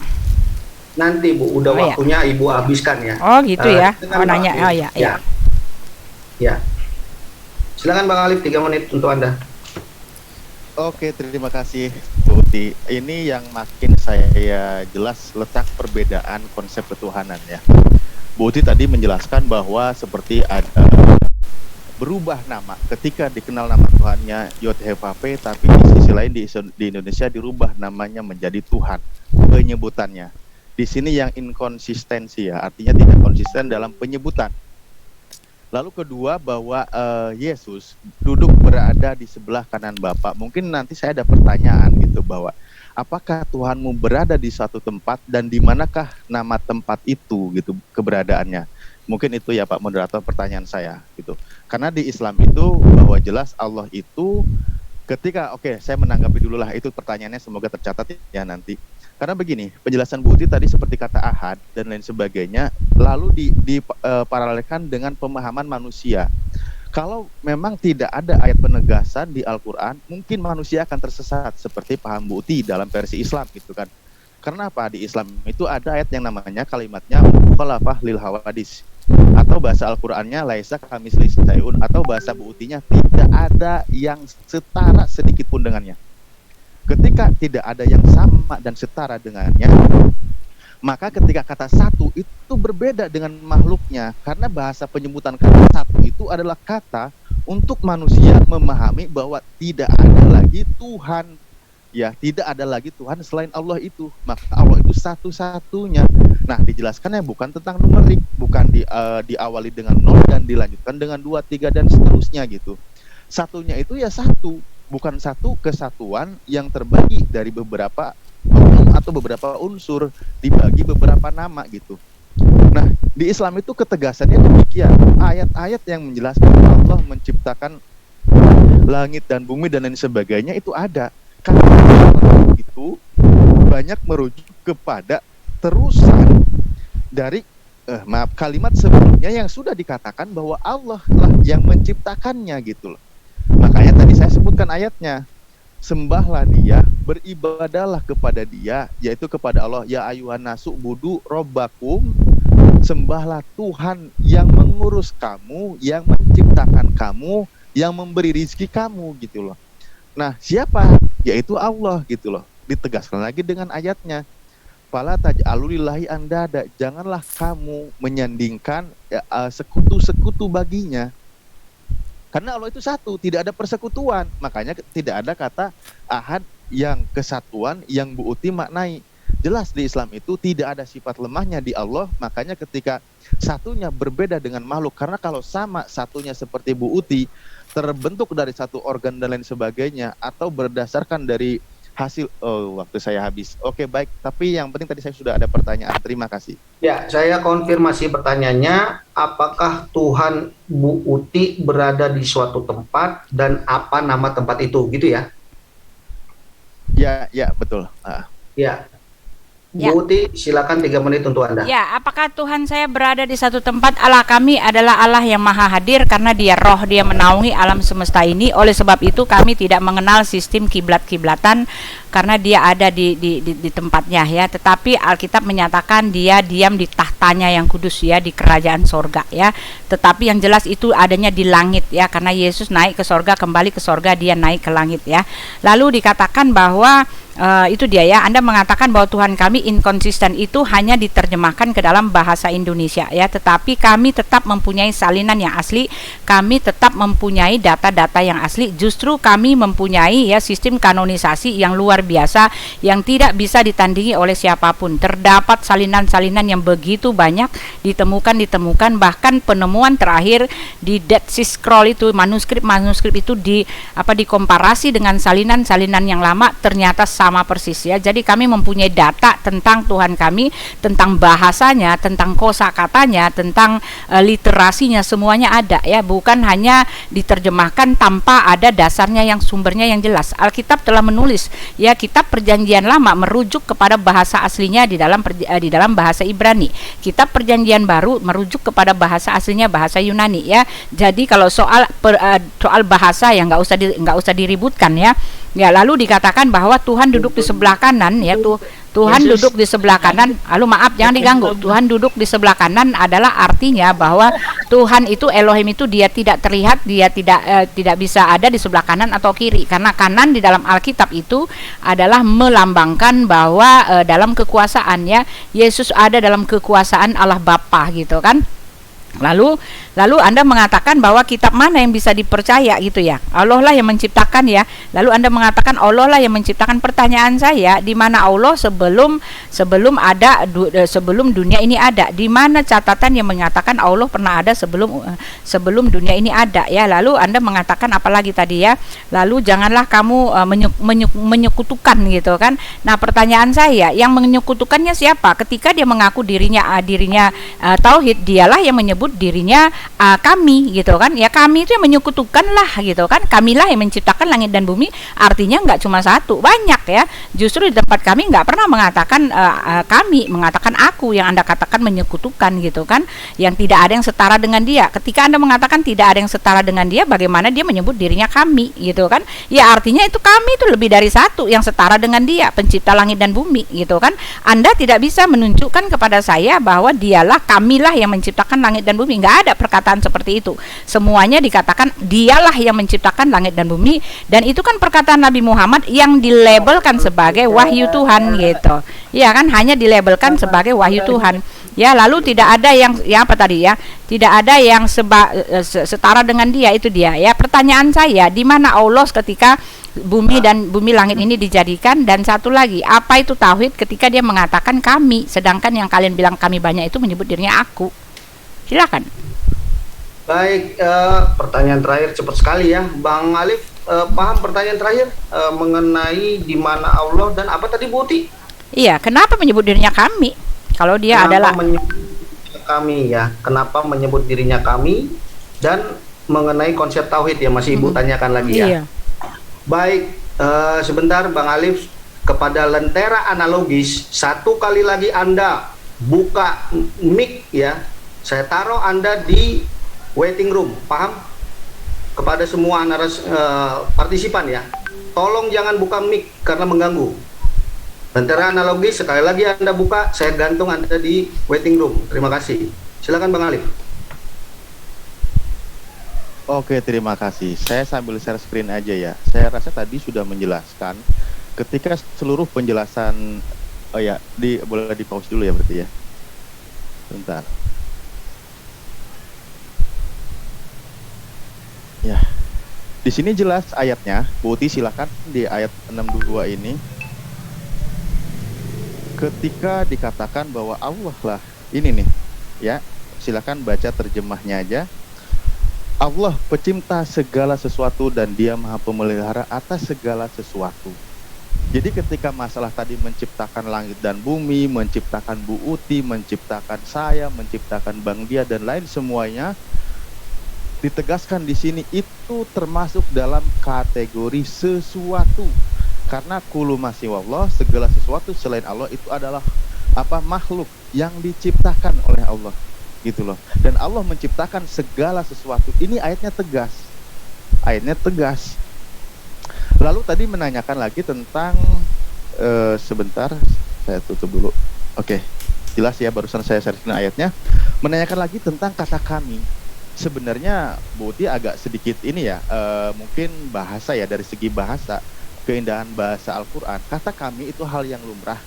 Nanti Bu, udah waktunya ya. Ibu habiskan ya. Oh gitu ya. Nanya. Oh ya. Ya. Silakan Bang Alif, 3 menit untuk Anda. Oke, terima kasih Bu Uti. Ini yang makin saya jelas letak perbedaan konsep ketuhanan ya. Bu Uti tadi menjelaskan bahwa seperti ada berubah nama ketika dikenal nama Tuhannya Yod He Vav He, tapi di sisi lain di Indonesia dirubah namanya menjadi Tuhan penyebutannya. Di sini yang inkonsistensi ya, artinya tidak konsisten dalam penyebutan. Lalu kedua bahwa Yesus duduk berada di sebelah kanan Bapa. Mungkin nanti saya ada pertanyaan gitu bahwa apakah Tuhanmu berada di suatu tempat dan di manakah nama tempat itu gitu keberadaannya. Mungkin itu ya Pak Moderator pertanyaan saya gitu. Karena di Islam itu bahwa jelas Allah itu ketika saya menanggapi dulu lah itu pertanyaannya, semoga tercatat ya nanti. Karena begini, penjelasan Bu Uti tadi seperti kata ahad dan lain sebagainya, lalu diparalelkan dengan pemahaman manusia. Kalau memang tidak ada ayat penegasan di Al-Quran, mungkin manusia akan tersesat seperti paham Bu Uti dalam versi Islam gitu kan. Karena apa? Di Islam itu ada ayat yang namanya kalimatnya mukhalafah lil hawadis, atau bahasa Al-Qur'annya laisa kamislihi syai'un, atau bahasa Bu Utinya tidak ada yang setara sedikit pun dengannya. Ketika tidak ada yang sama dan setara dengannya, maka ketika kata satu itu berbeda dengan makhluknya, karena bahasa penyebutan kata satu itu adalah kata untuk manusia memahami bahwa tidak ada lagi Tuhan. Ya, tidak ada lagi Tuhan selain Allah itu. Maka Allah itu satu-satunya. Nah, dijelaskannya bukan tentang numerik, bukan diawali dengan 0 dan dilanjutkan dengan 2, 3 dan seterusnya gitu. Satunya itu ya satu, bukan satu kesatuan yang terbagi dari beberapa atau beberapa unsur dibagi beberapa nama gitu. Nah, di Islam itu ketegasannya demikian. Ayat-ayat yang menjelaskan Allah menciptakan langit dan bumi dan lain sebagainya itu ada. Karena itu banyak merujuk kepada terusan dari kalimat sebelumnya yang sudah dikatakan bahwa Allah lah yang menciptakannya gitu loh. Makanya tadi saya sebutkan ayatnya, sembahlah dia, beribadahlah kepada dia, yaitu kepada Allah. Ya ayuhan nasu budu robbakum, sembahlah Tuhan yang mengurus kamu, yang menciptakan kamu, yang memberi rizki kamu gitu loh. Nah, siapa? Yaitu Allah gitu loh. Ditegaskan lagi dengan ayatnya, fala taj'alulillahi andada, janganlah kamu menyandingkan sekutu-sekutu baginya. Karena Allah itu satu, tidak ada persekutuan. Makanya tidak ada kata ahad yang kesatuan yang Bu Uti maknai. Jelas di Islam itu tidak ada sifat lemahnya di Allah. Makanya ketika satunya berbeda dengan makhluk, karena kalau sama satunya seperti Bu Uti, terbentuk dari satu organ dan lain sebagainya, atau berdasarkan dari hasil waktu saya habis. Oke, baik, tapi yang penting tadi saya sudah ada pertanyaan. Terima kasih. Ya, saya konfirmasi pertanyaannya, apakah Tuhan Bu Uti berada di suatu tempat dan apa nama tempat itu, gitu ya? Ya, betul. Ya. Bu Uti, silakan 3 menit untuk Anda. Ya, apakah Tuhan saya berada di satu tempat? Allah kami adalah Allah yang maha hadir karena dia roh, dia menaungi alam semesta ini. Oleh sebab itu kami tidak mengenal sistem kiblat-kiblatan karena dia ada di tempatnya ya. Tetapi Alkitab menyatakan dia diam di tahtanya yang kudus ya, di kerajaan sorga ya. Tetapi yang jelas itu adanya di langit ya, karena Yesus naik ke sorga, kembali ke sorga, dia naik ke langit ya. Lalu dikatakan bahwa itu dia ya, Anda mengatakan bahwa Tuhan kami inkonsisten, itu hanya diterjemahkan ke dalam bahasa Indonesia ya, tetapi kami tetap mempunyai salinan yang asli, kami tetap mempunyai data-data yang asli, justru kami mempunyai ya sistem kanonisasi yang luar biasa yang tidak bisa ditandingi oleh siapapun. Terdapat salinan-salinan yang begitu banyak ditemukan, bahkan penemuan terakhir di Dead Sea Scroll itu, manuskrip itu dikomparasi dengan salinan-salinan yang lama, ternyata sama persis ya. Jadi kami mempunyai data tentang Tuhan kami, tentang bahasanya, tentang kosakatanya, tentang literasinya, semuanya ada ya, bukan hanya diterjemahkan tanpa ada dasarnya yang sumbernya yang jelas. Alkitab telah menulis ya, kitab Perjanjian Lama merujuk kepada bahasa aslinya di dalam bahasa Ibrani. Kitab Perjanjian Baru merujuk kepada bahasa aslinya bahasa Yunani ya. Jadi kalau soal bahasa ya nggak usah diributkan ya. Ya, lalu dikatakan bahwa Tuhan duduk di sebelah kanan ya, Tuhan duduk di sebelah kanan. Lalu maaf, jangan diganggu. Tuhan duduk di sebelah kanan adalah artinya bahwa Tuhan itu, Elohim itu, dia tidak terlihat, dia tidak bisa ada di sebelah kanan atau kiri, karena kanan di dalam Alkitab itu adalah melambangkan bahwa dalam kekuasaan ya, Yesus ada dalam kekuasaan Allah Bapa gitu kan. Lalu Anda mengatakan bahwa kitab mana yang bisa dipercaya gitu ya? Allah lah yang menciptakan ya. Lalu Anda mengatakan Allah lah yang menciptakan. Pertanyaan saya, di mana Allah sebelum dunia ini ada? Di mana catatan yang mengatakan Allah pernah ada sebelum dunia ini ada ya? Lalu Anda mengatakan apalagi tadi ya? Lalu janganlah kamu menyekutukan gitu kan. Nah, pertanyaan saya, yang menyekutukannya siapa? Ketika dia mengaku dirinya tauhid, dialah yang menyebut dirinya kami gitu kan ya. Kami itu yang menyekutukan lah gitu kan. Kamilah yang menciptakan langit dan bumi, artinya nggak cuma satu, banyak ya. Justru di tempat kami nggak pernah mengatakan kami, mengatakan aku, yang Anda katakan menyekutukan gitu kan, yang tidak ada yang setara dengan dia. Ketika Anda mengatakan tidak ada yang setara dengan dia, bagaimana dia menyebut dirinya kami gitu kan ya? Artinya itu kami itu lebih dari satu yang setara dengan dia, pencipta langit dan bumi gitu kan. Anda tidak bisa menunjukkan kepada saya bahwa dialah, kamilah yang menciptakan langit dan bumi. Nggak ada perkataan seperti itu. Semuanya dikatakan dialah yang menciptakan langit dan bumi, dan itu kan perkataan Nabi Muhammad yang dilabelkan sebagai wahyu Tuhan gitu ya kan, hanya dilabelkan sebagai wahyu Tuhan ya. Lalu tidak ada yang apa tadi ya, tidak ada yang setara dengan dia, itu dia ya. Pertanyaan saya, di mana Allah ketika bumi langit ini dijadikan? Dan satu lagi, apa itu tauhid ketika dia mengatakan kami, sedangkan yang kalian bilang kami banyak itu menyebut dirinya aku? Silakan. Baik, pertanyaan terakhir cepat sekali ya, Bang Alif. Paham pertanyaan terakhir mengenai di mana Allah dan apa tadi Bu Uti? Iya, kenapa menyebut dirinya kami? Kalau dia adalah kami ya, kenapa menyebut dirinya kami, dan mengenai konsep tauhid yang masih Ibu tanyakan lagi ya. Iya. Baik, sebentar Bang Alif, kepada lentera analogis, satu kali lagi Anda buka mic ya, saya taruh Anda di waiting room, paham? Kepada semua partisipan ya, tolong jangan buka mic karena mengganggu. Lentera analogis sekali lagi Anda buka, saya gantung Anda di waiting room. Terima kasih. Silakan Bang Alif. Oke, terima kasih. Saya sambil share screen aja ya. Saya rasa tadi sudah menjelaskan ketika seluruh penjelasan, boleh di pause dulu ya berarti ya. Bentar. Ya. Di sini jelas ayatnya. Bu Uti silakan di ayat 62 ini. Ketika dikatakan bahwa Allah lah, ini nih ya, silakan baca terjemahnya aja. Allah pencipta segala sesuatu dan dia maha pemelihara atas segala sesuatu. Jadi ketika masalah tadi menciptakan langit dan bumi, menciptakan Bu Uti, menciptakan saya, menciptakan Bang Dia dan lain semuanya, ditegaskan di sini itu termasuk dalam kategori sesuatu. Karena kullu ma siwallah, segala sesuatu selain Allah itu adalah makhluk yang diciptakan oleh Allah gitu loh. Dan Allah menciptakan segala sesuatu. Ini ayatnya tegas. Ayatnya tegas. Lalu tadi menanyakan lagi tentang sebentar, saya tutup dulu. Oke. Jelas ya, barusan saya share ayatnya. Menanyakan lagi tentang kata kami. Sebenarnya Bu Uti agak sedikit ini ya, mungkin bahasa ya, dari segi bahasa, keindahan bahasa Al-Quran, kata kami itu hal yang lumrah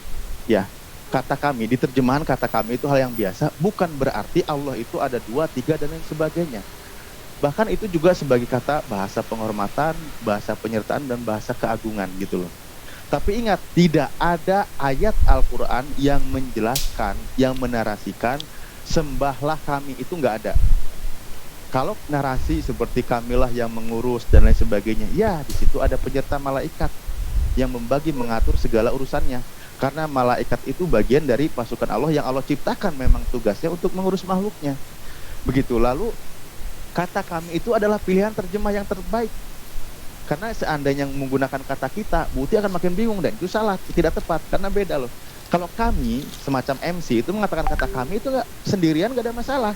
ya. Kata kami, di terjemahan kata kami itu hal yang biasa, bukan berarti Allah itu ada 2, 3 dan lain sebagainya. Bahkan itu juga sebagai kata bahasa penghormatan, bahasa penyertaan dan bahasa keagungan gitu loh. Tapi ingat, tidak ada ayat Al-Quran yang menjelaskan, yang menarasikan sembahlah kami, itu nggak ada. Kalau narasi seperti kamilah yang mengurus dan lain sebagainya, ya di situ ada penyerta malaikat yang membagi mengatur segala urusannya. Karena malaikat itu bagian dari pasukan Allah yang Allah ciptakan, memang tugasnya untuk mengurus makhluknya. Begitu. Lalu kata kami itu adalah pilihan terjemah yang terbaik. Karena seandainya menggunakan kata kita, Bu Uti akan makin bingung dan itu salah, tidak tepat, karena beda loh. Kalau kami semacam MC itu mengatakan kata kami itu sendirian gak ada masalah.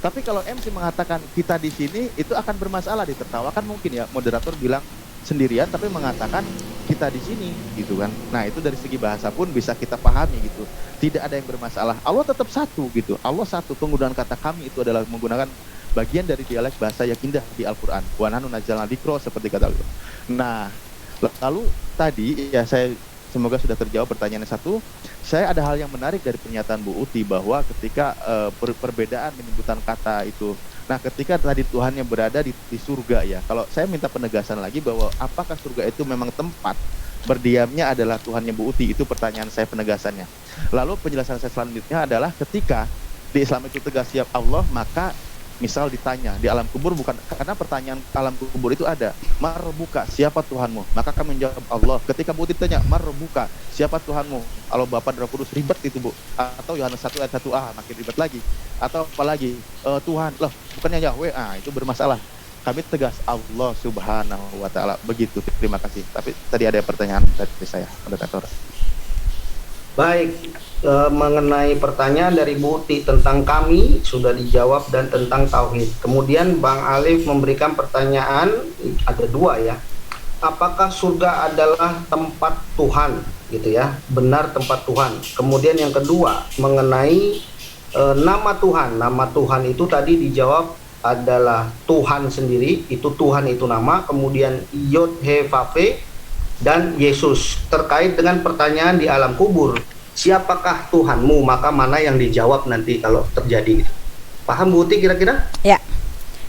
Tapi kalau MC mengatakan kita di sini, itu akan bermasalah, ditertawakan mungkin ya. Moderator bilang sendirian tapi mengatakan kita di sini gitu kan. Nah, itu dari segi bahasa pun bisa kita pahami gitu. Tidak ada yang bermasalah. Allah tetap satu gitu. Allah satu. Penggunaan kata kami itu adalah menggunakan bagian dari dialek bahasa yang indah di Al-Qur'an. Wa nahnu nazzalna dzikra, seperti kata Allah. Nah, lalu tadi ya saya semoga sudah terjawab pertanyaan satu. Saya ada hal yang menarik dari pernyataan Bu Uti bahwa ketika perbedaan penyebutan kata itu, nah ketika tadi Tuhan yang berada di surga ya, kalau saya minta penegasan lagi bahwa apakah surga itu memang tempat berdiamnya adalah Tuhannya Bu Uti, itu pertanyaan saya penegasannya. Lalu penjelasan saya selanjutnya adalah ketika di Islam itu tegas siap Allah, maka misal ditanya di alam kubur, bukan karena pertanyaan alam kubur itu ada marbuka, siapa Tuhanmu, maka kami menjawab Allah. Ketika Bu ditanya marbuka, siapa Tuhanmu, Allah Bapa dan Roh Kudus, ribet itu Bu. Atau Yohanes 1 ayat 1a makin ribet lagi. Atau apalagi Tuhan loh bukannya Yahweh, itu bermasalah. Kami tegas Allah Subhanahu wa taala. Begitu, terima kasih. Tapi tadi ada pertanyaan dari saya, moderator. Baik, mengenai pertanyaan dari Bu Uti tentang kami sudah dijawab dan tentang tauhid. Kemudian Bang Alif memberikan pertanyaan, ada dua ya. Apakah surga adalah tempat Tuhan gitu ya? Benar tempat Tuhan. Kemudian yang kedua mengenai nama Tuhan. Nama Tuhan itu tadi dijawab adalah Tuhan sendiri, itu Tuhan itu nama, kemudian Yod He Vav He dan Yesus. Terkait dengan pertanyaan di alam kubur, siapakah Tuhanmu, maka mana yang dijawab nanti kalau terjadi gitu. Paham Bu Uti kira-kira? Ya.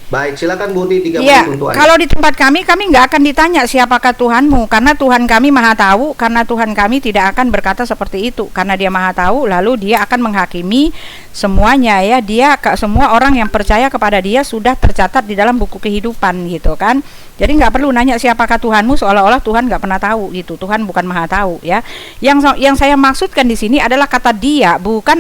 Baik, silakan Bu Uti 3 Ya, menit untuk Anda. kalau di tempat kami nggak akan ditanya siapakah Tuhanmu, karena Tuhan kami maha tahu, karena Tuhan kami tidak akan berkata seperti itu, karena dia maha tahu, lalu dia akan menghakimi semuanya ya, semua orang yang percaya kepada dia sudah tercatat di dalam buku kehidupan gitu kan. Jadi nggak perlu nanya siapakah Tuhanmu, seolah-olah Tuhan nggak pernah tahu gitu. Tuhan bukan maha tahu ya. Yang saya maksudkan di sini adalah kata dia, bukan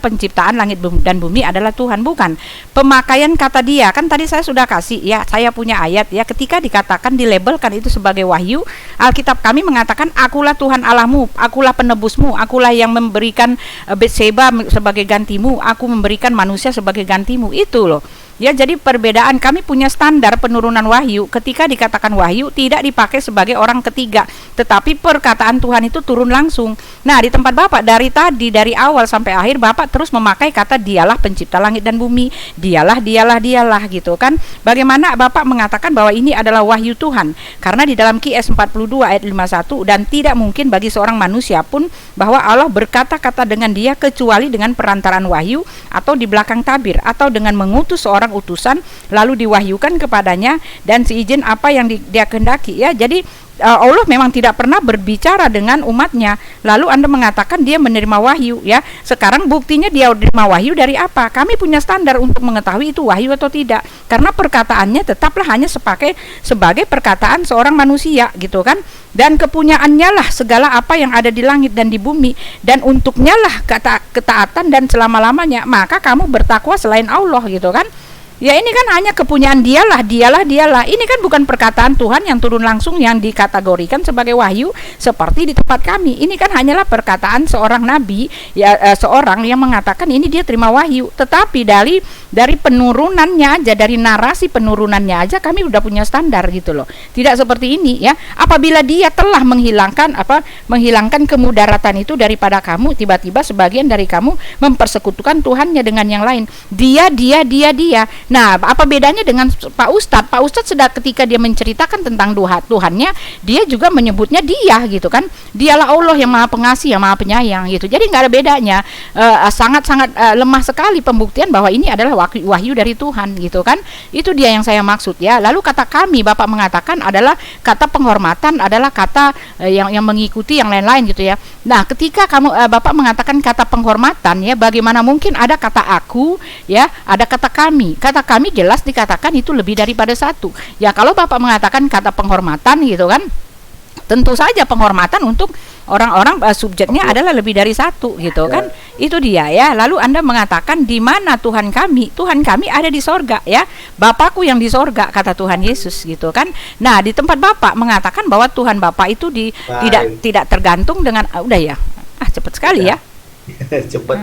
penciptaan langit dan bumi adalah Tuhan, bukan. Pemakaian kata dia, kan tadi saya sudah kasih ya, saya punya ayat ya, ketika dikatakan dilabelkan itu sebagai wahyu, Alkitab kami mengatakan akulah Tuhan Allahmu, akulah penebusmu, akulah yang memberikan Betseba sebagai gantimu, aku memberikan manusia sebagai gantimu, itu loh. Ya, jadi perbedaan, kami punya standar penurunan wahyu. Ketika dikatakan wahyu tidak dipakai sebagai orang ketiga, tetapi perkataan Tuhan itu turun langsung. Nah, di tempat Bapak dari awal sampai akhir Bapak terus memakai kata dialah pencipta langit dan bumi, dialah gitu kan. Bagaimana Bapak mengatakan bahwa ini adalah wahyu Tuhan? Karena di dalam QS 42 ayat 51, dan tidak mungkin bagi seorang manusia pun bahwa Allah berkata-kata dengan dia kecuali dengan perantaraan wahyu atau di belakang tabir atau dengan mengutus seorang utusan lalu diwahyukan kepadanya dan seizin apa yang dia kehendaki ya. Jadi Allah memang tidak pernah berbicara dengan umatnya. Lalu Anda mengatakan dia menerima wahyu ya. Sekarang buktinya dia menerima wahyu dari apa? Kami punya standar untuk mengetahui itu wahyu atau tidak. Karena perkataannya tetaplah hanya sebagai perkataan seorang manusia gitu kan. Dan kepunyaannya lah segala apa yang ada di langit dan di bumi, dan untuknya lah ketaatan dan selama-lamanya. Maka kamu bertakwa selain Allah gitu kan. Ya, ini kan hanya kepunyaan dialah. Ini kan bukan perkataan Tuhan yang turun langsung yang dikategorikan sebagai wahyu seperti di tempat kami. Ini kan hanyalah perkataan seorang nabi ya, seorang yang mengatakan ini dia terima wahyu. Tetapi dari penurunannya aja, dari narasi penurunannya aja kami udah punya standar gitu loh. Tidak seperti ini ya. Apabila dia telah menghilangkan kemudaratan itu daripada kamu, tiba-tiba sebagian dari kamu mempersekutukan Tuhannya dengan yang lain. Dia. Nah, apa bedanya dengan Pak Ustadz? Pak Ustadz sudah ketika dia menceritakan tentang Tuhannya, dia juga menyebutnya dia gitu kan. Dialah Allah yang maha pengasih, yang maha penyayang gitu. Jadi nggak ada bedanya. Sangat-sangat lemah sekali pembuktian bahwa ini adalah wahyu dari Tuhan gitu kan. Itu dia yang saya maksud ya. Lalu kata kami, Bapak mengatakan adalah kata penghormatan, adalah kata yang mengikuti yang lain-lain gitu ya. Nah, ketika Bapak mengatakan kata penghormatan ya, bagaimana mungkin ada kata aku ya, ada kata kami. Kata kami jelas dikatakan itu lebih daripada satu. Ya, kalau Bapak mengatakan kata penghormatan gitu kan, tentu saja penghormatan untuk orang-orang subjeknya adalah lebih dari satu gitu kan. Itu dia ya. Lalu Anda mengatakan di mana Tuhan kami? Tuhan kami ada di sorga ya. Bapakku yang di sorga, kata Tuhan Yesus gitu kan. Nah, di tempat Bapak mengatakan bahwa Tuhan Bapak itu tidak tergantung dengan udah ya. Cepat sekali ya. Cepat.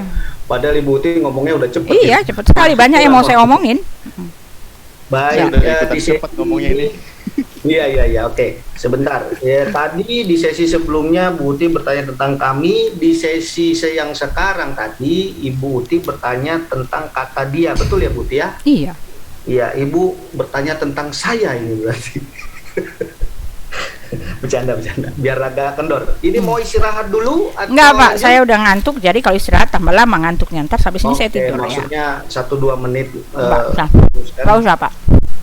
Padahal Ibu Uti ngomongnya udah cepet. Iya, ya. cepat sekali, banyak yang mau saya omongin. Baik, di cepat ngomongnya ini. Iya, oke. Sebentar. Ya, tadi di sesi sebelumnya Bu Uti bertanya tentang kami, di sesi yang sekarang tadi Ibu Uti bertanya tentang kata dia, betul ya Bu Uti ya? Iya. Iya, Ibu bertanya tentang saya ini berarti. Bercanda. Biar agak kendor. Ini mau istirahat dulu atau Enggak Pak, saya udah ngantuk. Jadi kalau istirahat tambah lama ngantuknya. Ntar habis ini saya tidur ya. Maksudnya 1-2 menit. Enggak usah Pak.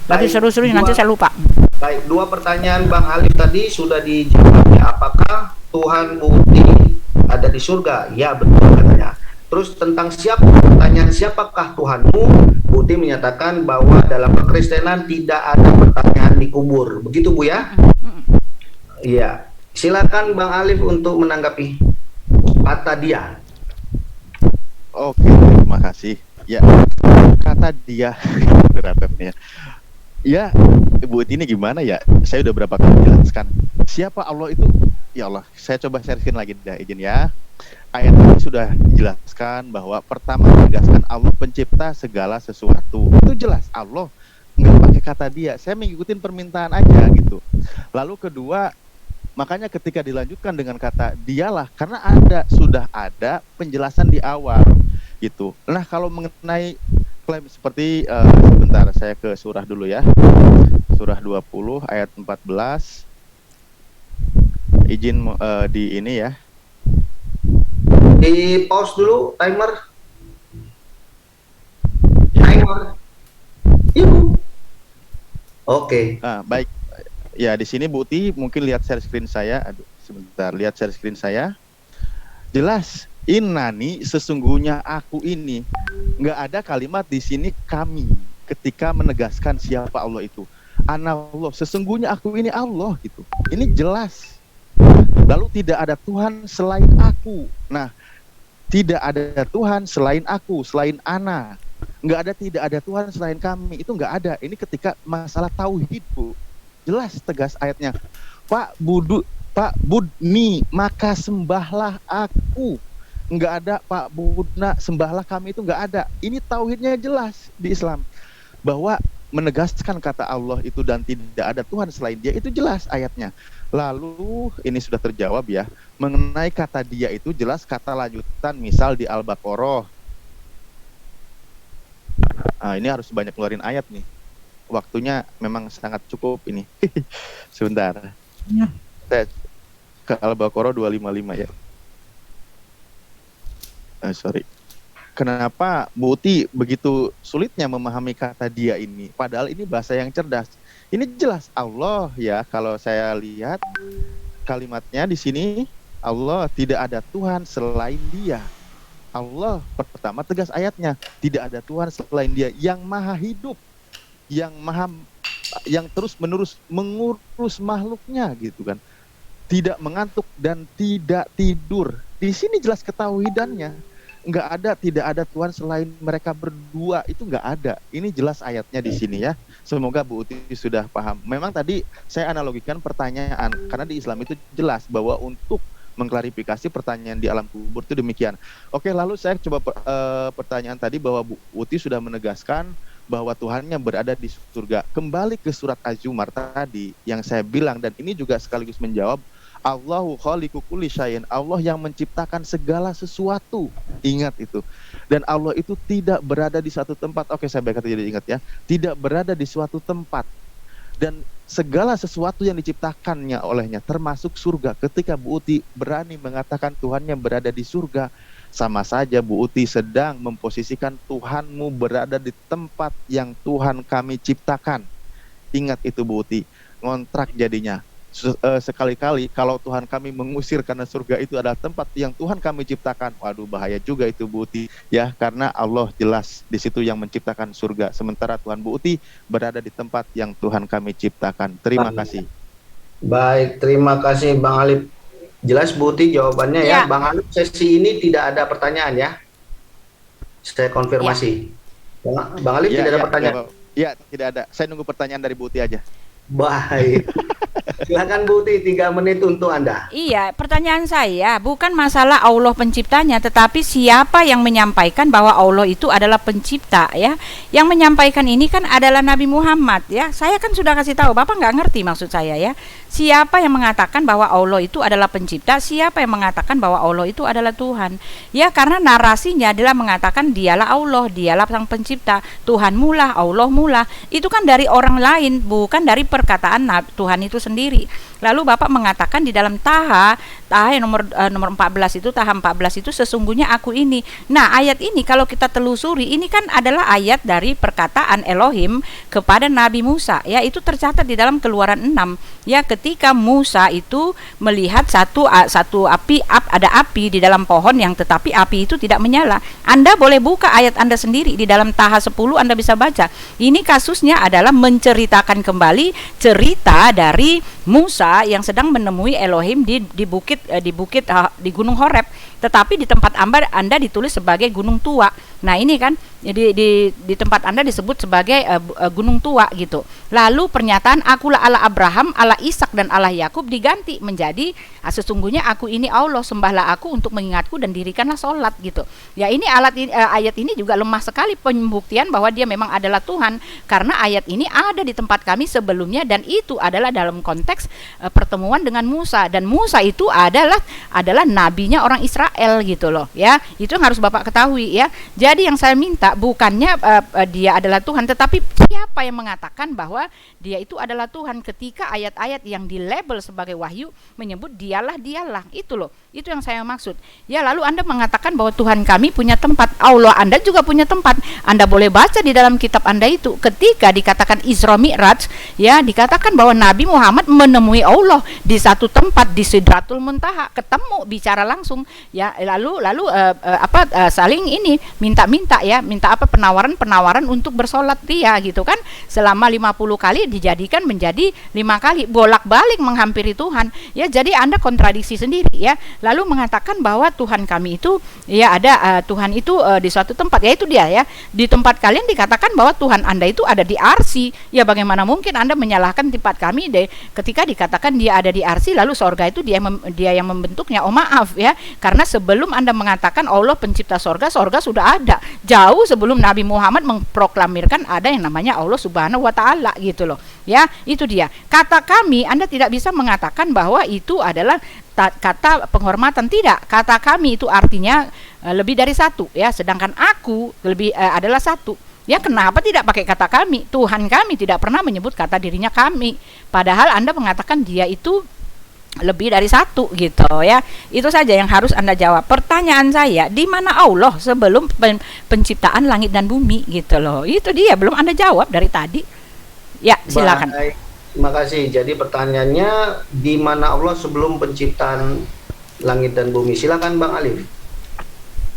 Nanti seru-seru nanti saya lupa. Baik, 2 pertanyaan Bang Alif tadi sudah dijawab ya. Apakah Tuhan Bukti ada di surga? Ya, betul katanya. Terus tentang pertanyaan siapakah Tuhanmu? Bukti menyatakan bahwa dalam kekristenan tidak ada pertanyaan di kubur. Begitu Bu ya? Iya. Silakan Bang Alif untuk menanggapi kata dia. Oke, terima kasih. Ya, kata dia moderatornya. Ya, Ibu ini gimana ya? Saya udah berapa kali jelaskan. Siapa Allah itu? Ya Allah, saya coba sharein lagi dah, izin ya. Ayat ini sudah dijelaskan bahwa pertama menegaskan Allah pencipta segala sesuatu. Itu jelas Allah, nggak pakai kata dia. Saya mengikuti permintaan aja gitu. Lalu kedua, makanya ketika dilanjutkan dengan kata dialah, karena sudah ada penjelasan di awal gitu. Nah, kalau mengenai klaim seperti sebentar saya ke surah dulu ya. Surah 20 ayat 14. Izin di ini ya. Di pause dulu timer. Ibu. Oke. Baik. Ya, di sini Bukti mungkin lihat share screen saya. Aduh, sebentar, lihat share screen saya. Jelas, innani sesungguhnya aku ini. Nggak ada kalimat di sini kami ketika menegaskan siapa Allah itu. Anallah, sesungguhnya aku ini Allah gitu. Ini jelas. Lalu tidak ada Tuhan selain aku. Nah, tidak ada Tuhan selain aku, selain ana. Tidak ada Tuhan selain kami. Itu nggak ada. Ini ketika masalah tauhid, Bu. Jelas tegas ayatnya. Pak Budni, maka sembahlah aku. Nggak ada Pak Budna, sembahlah kami, itu nggak ada. Ini tauhidnya jelas di Islam. Bahwa menegaskan kata Allah itu dan tidak ada Tuhan selain dia, itu jelas ayatnya. Lalu ini sudah terjawab ya. Mengenai kata dia itu jelas kata lanjutan, misal di Al-Baqarah. Ini harus banyak keluarin ayat nih. Waktunya memang sangat cukup ini. Sebentar. Saya ke Al-Baqarah 255 ya. Sorry. Kenapa Bu Uti begitu sulitnya memahami kata dia ini? Padahal ini bahasa yang cerdas. Ini jelas Allah ya. Kalau saya lihat kalimatnya di sini, Allah, tidak ada Tuhan selain Dia. Allah pertama tegas ayatnya, tidak ada Tuhan selain Dia yang maha hidup, yang terus menerus mengurus makhluknya gitu kan. Tidak mengantuk dan tidak tidur. Di sini jelas ketauhidannya. Tidak ada Tuhan selain mereka berdua, itu nggak ada. Ini jelas ayatnya di sini ya. Semoga Bu Uti sudah paham. Memang tadi saya analogikan pertanyaan, karena di Islam itu jelas bahwa untuk mengklarifikasi pertanyaan di alam kubur itu demikian. Oke, lalu saya coba pertanyaan tadi bahwa Bu Uti sudah menegaskan bahwa Tuhannya berada di surga. Kembali ke surat Az-Zumar tadi yang saya bilang, dan ini juga sekaligus menjawab, Allahu khaliqu kulli syai'in, Allah yang menciptakan segala sesuatu. Ingat itu. Dan Allah itu tidak berada di satu tempat. Oke, saya baca jadi ingat ya. Tidak berada di suatu tempat. Dan segala sesuatu yang diciptakannya olehnya, termasuk surga. Ketika Bu Uti berani mengatakan Tuhannya berada di surga, sama saja Bu Uti sedang memposisikan Tuhanmu berada di tempat yang Tuhan kami ciptakan. Ingat itu Bu Uti. Ngontrak jadinya. Sekali-kali kalau Tuhan kami mengusir karena surga itu adalah tempat yang Tuhan kami ciptakan, waduh bahaya juga itu Bu Uti ya, karena Allah jelas di situ yang menciptakan surga, sementara Tuhan Bu Uti berada di tempat yang Tuhan kami ciptakan. Terima kasih. Baik, terima kasih Bang Alif. Jelas Bu Uti jawabannya ya. Bang Alif, sesi ini tidak ada pertanyaan ya. Saya konfirmasi. Bang Alif tidak ada pertanyaan. Ya, tidak ada. Saya nunggu pertanyaan dari Bu Uti aja. Baik. Silakan Bu Uti, 3 menit untuk Anda. Iya, pertanyaan saya bukan masalah Allah penciptanya, tetapi siapa yang menyampaikan bahwa Allah itu adalah pencipta ya. Yang menyampaikan ini kan adalah Nabi Muhammad ya. Saya kan sudah kasih tahu, Bapak nggak ngerti maksud saya ya. Siapa yang mengatakan bahwa Allah itu adalah pencipta, siapa yang mengatakan bahwa Allah itu adalah Tuhan. Ya, karena narasinya adalah mengatakan dialah Allah, dialah sang pencipta, Tuhan mula, Allah mula. Itu kan dari orang lain, bukan dari perkataan Tuhan itu sendiri. Lalu Bapak mengatakan di dalam Taha yang nomor 14 itu, Taha 14 itu, sesungguhnya aku ini. Nah, ayat ini kalau kita telusuri, ini kan adalah ayat dari perkataan Elohim kepada Nabi Musa, ya, itu tercatat di dalam Keluaran 6, ya, ketika Musa itu melihat satu api, ada api di dalam pohon yang tetapi api itu tidak menyala. Anda boleh buka ayat Anda sendiri di dalam Taha 10, Anda bisa baca. Ini kasusnya adalah menceritakan kembali cerita dari Musa yang sedang menemui Elohim di bukit di Gunung Horeb, tetapi di tempat Anda ditulis sebagai gunung tua. Nah, ini kan di tempat Anda disebut sebagai gunung tua gitu. Lalu pernyataan akulah Allah Abraham, Allah Ishak dan Allah Yakub diganti menjadi sesungguhnya aku ini Allah, sembahlah aku untuk mengingatku dan dirikanlah sholat gitu. Ya, ini ayat ini juga lemah sekali pembuktian bahwa dia memang adalah Tuhan, karena ayat ini ada di tempat kami sebelumnya dan itu adalah dalam konteks pertemuan dengan Musa, dan Musa itu adalah nabinya orang Israel gitu loh, ya. Itu yang harus Bapak ketahui, ya. Jadi yang saya minta bukannya dia adalah Tuhan, tetapi siapa yang mengatakan bahwa dia itu adalah Tuhan ketika ayat-ayat yang dilabel sebagai wahyu menyebut dialah, itu loh. Itu yang saya maksud. Ya, lalu Anda mengatakan bahwa Tuhan kami punya tempat, Allah Anda juga punya tempat. Anda boleh baca di dalam kitab Anda itu ketika dikatakan Isra Mi'raj, ya, dikatakan bahwa Nabi Muhammad menemui Allah di satu tempat di Sidratul Muntaha, ketemu, bicara langsung, ya. Lalu saling ini minta penawaran untuk bersolat dia gitu kan, selama 50 kali dijadikan menjadi 5 kali, bolak-balik menghampiri Tuhan, ya. Jadi Anda kontradiksi sendiri, ya. Lalu mengatakan bahwa Tuhan kami itu, ya, ada Tuhan itu di suatu tempat, ya, itu dia, ya. Di tempat kalian dikatakan bahwa Tuhan Anda itu ada di Arsy, ya. Bagaimana mungkin Anda menyalahkan tempat kami ketika dikatakan dia ada di Arsy, lalu sorga itu dia yang membentuknya? Oh, maaf, ya, karena sebelum Anda mengatakan Allah pencipta sorga sudah ada jauh sebelum Nabi Muhammad memproklamirkan ada yang namanya Allah Subhanahu wa Ta'ala gitu loh, ya. Itu dia. Kata kami, Anda tidak bisa mengatakan bahwa itu adalah kata penghormatan, tidak. Kata kami itu artinya lebih dari satu, ya, sedangkan aku adalah satu. Ya, kenapa tidak pakai kata kami? Tuhan kami tidak pernah menyebut kata dirinya kami, padahal Anda mengatakan dia itu lebih dari satu gitu, ya. Itu saja yang harus Anda jawab. Pertanyaan saya, di mana Allah sebelum penciptaan langit dan bumi gitu loh. Itu dia, belum Anda jawab dari tadi. Ya, silakan. Baik, terima kasih. Jadi pertanyaannya, di mana Allah sebelum penciptaan langit dan bumi? Silakan Bang Alif.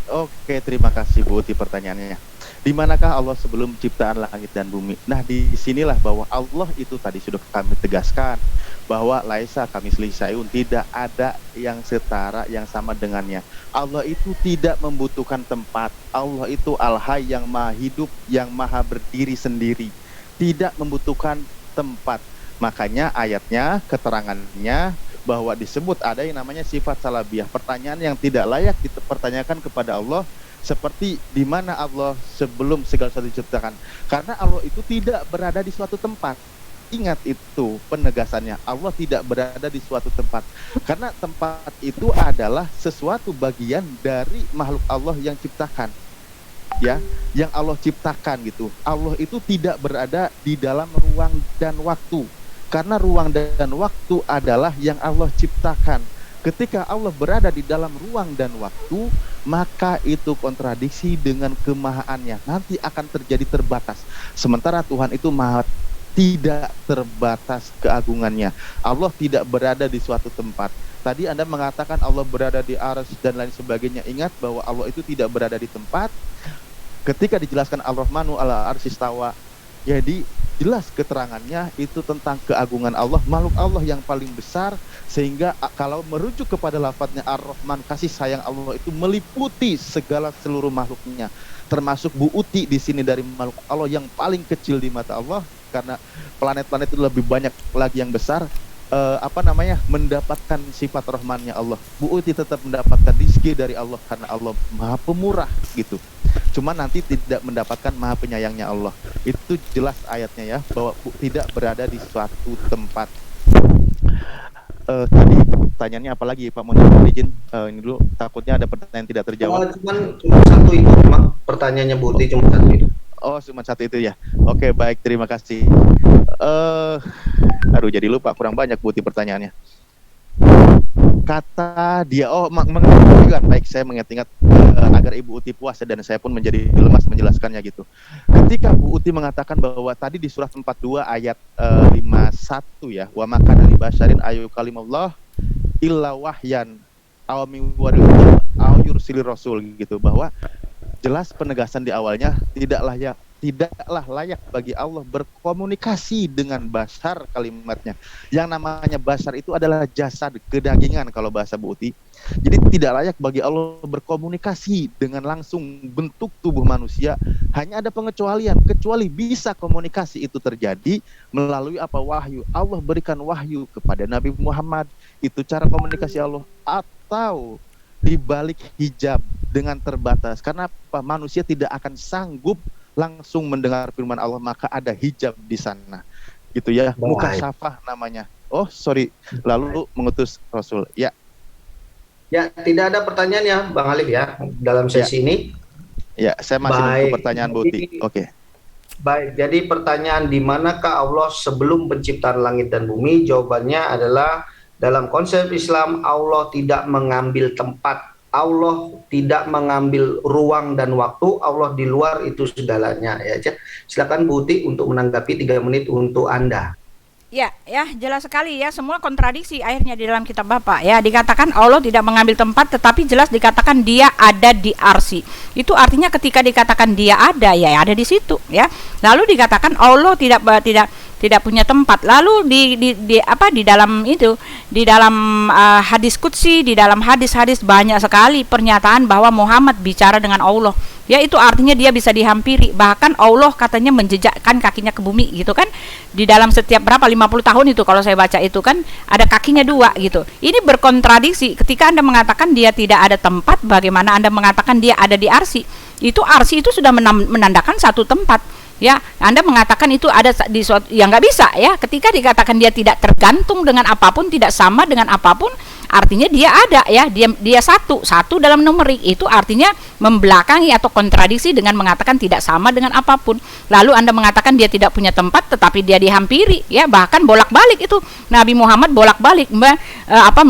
Oke, terima kasih Bu Uti pertanyaannya. Di manakah Allah sebelum ciptaan langit dan bumi? Nah, di sinilah bahwa Allah itu tadi sudah kami tegaskan bahwa laisa kamislihi syai'un, tidak ada yang setara yang sama dengannya. Allah itu tidak membutuhkan tempat. Allah itu Al-Hayy yang maha hidup, yang maha berdiri sendiri, tidak membutuhkan tempat. Makanya ayatnya, keterangannya bahwa disebut ada yang namanya sifat salabiyah, pertanyaan yang tidak layak dipertanyakan kepada Allah, seperti di mana Allah sebelum segala sesuatu diciptakan. Karena Allah itu tidak berada di suatu tempat. Ingat itu penegasannya, Allah tidak berada di suatu tempat. Karena tempat itu adalah sesuatu bagian dari makhluk Allah yang ciptakan, ya, yang Allah ciptakan gitu. Allah itu tidak berada di dalam ruang dan waktu, karena ruang dan waktu adalah yang Allah ciptakan. Ketika Allah berada di dalam ruang dan waktu, maka itu kontradiksi dengan kemahaannya, nanti akan terjadi terbatas. Sementara Tuhan itu maha tidak terbatas keagungannya. Allah tidak berada di suatu tempat. Tadi Anda mengatakan Allah berada di arsy dan lain sebagainya. Ingat bahwa Allah itu tidak berada di tempat. Ketika dijelaskan Ar-Rahmanu 'ala arsy istawa, jadi jelas keterangannya itu tentang keagungan Allah, makhluk Allah yang paling besar, sehingga kalau merujuk kepada lafadznya Ar-Rahman, kasih sayang Allah itu meliputi segala seluruh makhluknya, termasuk Bu Uti di sini dari makhluk Allah yang paling kecil di mata Allah, karena planet-planet itu lebih banyak lagi yang besar. Mendapatkan sifat rahmannya Allah. Bu Uti tetap mendapatkan rizki dari Allah karena Allah maha pemurah gitu. Cuma nanti tidak mendapatkan maha penyayangnya Allah. Itu jelas ayatnya, ya, bahwa tidak berada di suatu tempat. Tadi pertanyaannya apa lagi Pak? Mohon izin ini dulu, takutnya ada pertanyaan tidak terjawab. Cuma satu itu, pertanyaannya Bu Uti cuma satu itu. Oh, cuma satu itu, ya. Oke, baik, terima kasih. Aduh, jadi lupa, kurang banyak Buti pertanyaannya. Kata dia, mengingat, baik, saya mengingat agar Ibu Uti puas dan saya pun menjadi lemas menjelaskannya gitu. Ketika Bu Uti mengatakan bahwa tadi di surah 42 ayat 51 ya, wa maka dari basyarin ayu kalimullah illa wahyan aw min waril aw yursilir rasul gitu, bahwa jelas penegasan di awalnya tidaklah layak bagi Allah berkomunikasi dengan basar kalimatnya. Yang namanya basar itu adalah jasad, kedagingan kalau bahasa Bu Uti. Jadi tidak layak bagi Allah berkomunikasi dengan langsung bentuk tubuh manusia. Hanya ada pengecualian, kecuali bisa komunikasi itu terjadi melalui apa? Wahyu. Allah berikan wahyu kepada Nabi Muhammad. Itu cara komunikasi Allah. Atau di balik hijab dengan terbatas. Karena apa? Manusia tidak akan sanggup langsung mendengar firman Allah, maka ada hijab di sana. Gitu ya. Mukasyafah namanya. Oh, sorry. Lalu mengutus Rasul. Ya. Ya, tidak ada pertanyaan ya, Bang Alif ya, dalam sesi ini. Ya, saya masih menunggu pertanyaan Buti. Oke. Baik, jadi pertanyaan di manakah Allah sebelum penciptaan langit dan bumi? Jawabannya adalah dalam konsep Islam, Allah tidak mengambil tempat, Allah tidak mengambil ruang dan waktu, Allah di luar itu segalanya ya. Silakan Bu Uti untuk menanggapi 3 menit untuk Anda. Ya, jelas sekali ya, semua kontradiksi akhirnya di dalam kitab Bapak ya. Dikatakan Allah tidak mengambil tempat, tetapi jelas dikatakan dia ada di arsy. Itu artinya ketika dikatakan dia ada, ya ada di situ ya. Lalu dikatakan Allah tidak punya tempat. Lalu di dalam itu, di dalam hadis qudsi, di dalam hadis-hadis banyak sekali pernyataan bahwa Muhammad bicara dengan Allah. Ya, itu artinya dia bisa dihampiri. Bahkan Allah katanya menjejakkan kakinya ke bumi gitu kan. Di dalam setiap berapa 50 tahun itu kalau saya baca itu kan ada kakinya 2 gitu. Ini berkontradiksi. Ketika Anda mengatakan dia tidak ada tempat, bagaimana Anda mengatakan dia ada di arsy? Itu arsy itu sudah menandakan satu tempat. Ya, Anda mengatakan itu ada di suatu, ya nggak bisa ya. Ketika dikatakan dia tidak tergantung dengan apapun, tidak sama dengan apapun, artinya dia ada ya. Dia satu dalam numerik, itu artinya membelakangi atau kontradiksi dengan mengatakan tidak sama dengan apapun. Lalu Anda mengatakan dia tidak punya tempat, tetapi dia dihampiri ya, bahkan bolak-balik itu Nabi Muhammad bolak-balik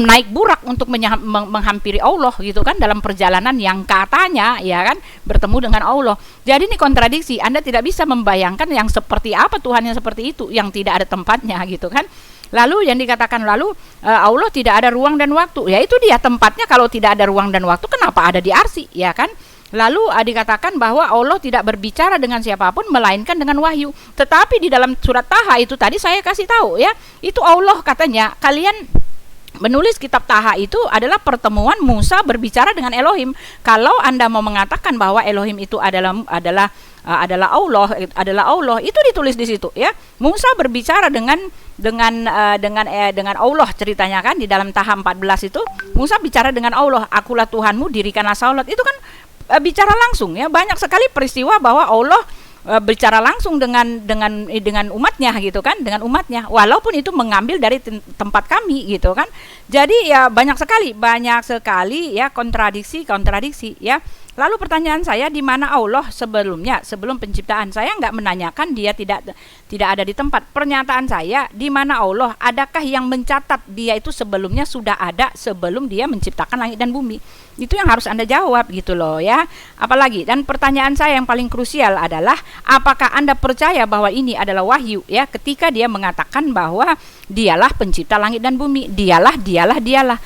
naik burak untuk menghampiri Allah gitu kan, dalam perjalanan yang katanya ya kan bertemu dengan Allah. Jadi ini kontradiksi. Anda tidak bisa membayangkan yang seperti apa Tuhan yang seperti itu, yang tidak ada tempatnya gitu kan. Lalu yang dikatakan Allah tidak ada ruang dan waktu, ya itu dia tempatnya. Kalau tidak ada ruang dan waktu, kenapa ada di arsy ya kan? Lalu dikatakan bahwa Allah tidak berbicara dengan siapapun melainkan dengan wahyu. Tetapi di dalam surat Taha itu tadi saya kasih tahu ya, itu Allah katanya kalian menulis kitab Taha itu adalah pertemuan Musa berbicara dengan Elohim. Kalau Anda mau mengatakan bahwa Elohim itu adalah Allah, itu ditulis di situ ya. Musa berbicara dengan Allah ceritanya kan di dalam Taha 14 itu. Musa bicara dengan Allah, akulah Tuhanmu, dirikanlah salat. Itu kan bicara langsung ya. Banyak sekali peristiwa bahwa Allah bicara langsung dengan umatnya gitu kan, dengan umatnya, walaupun itu mengambil dari tempat kami gitu kan. Jadi ya banyak sekali ya kontradiksi ya. Lalu pertanyaan saya, di mana Allah sebelumnya, sebelum penciptaan? Saya nggak menanyakan dia tidak ada di tempat. Pernyataan saya, di mana Allah? Adakah yang mencatat dia itu sebelumnya sudah ada sebelum dia menciptakan langit dan bumi? Itu yang harus Anda jawab gitu loh ya. Apalagi, dan pertanyaan saya yang paling krusial adalah, apakah Anda percaya bahwa ini adalah wahyu ya, ketika dia mengatakan bahwa dialah pencipta langit dan bumi, dialah.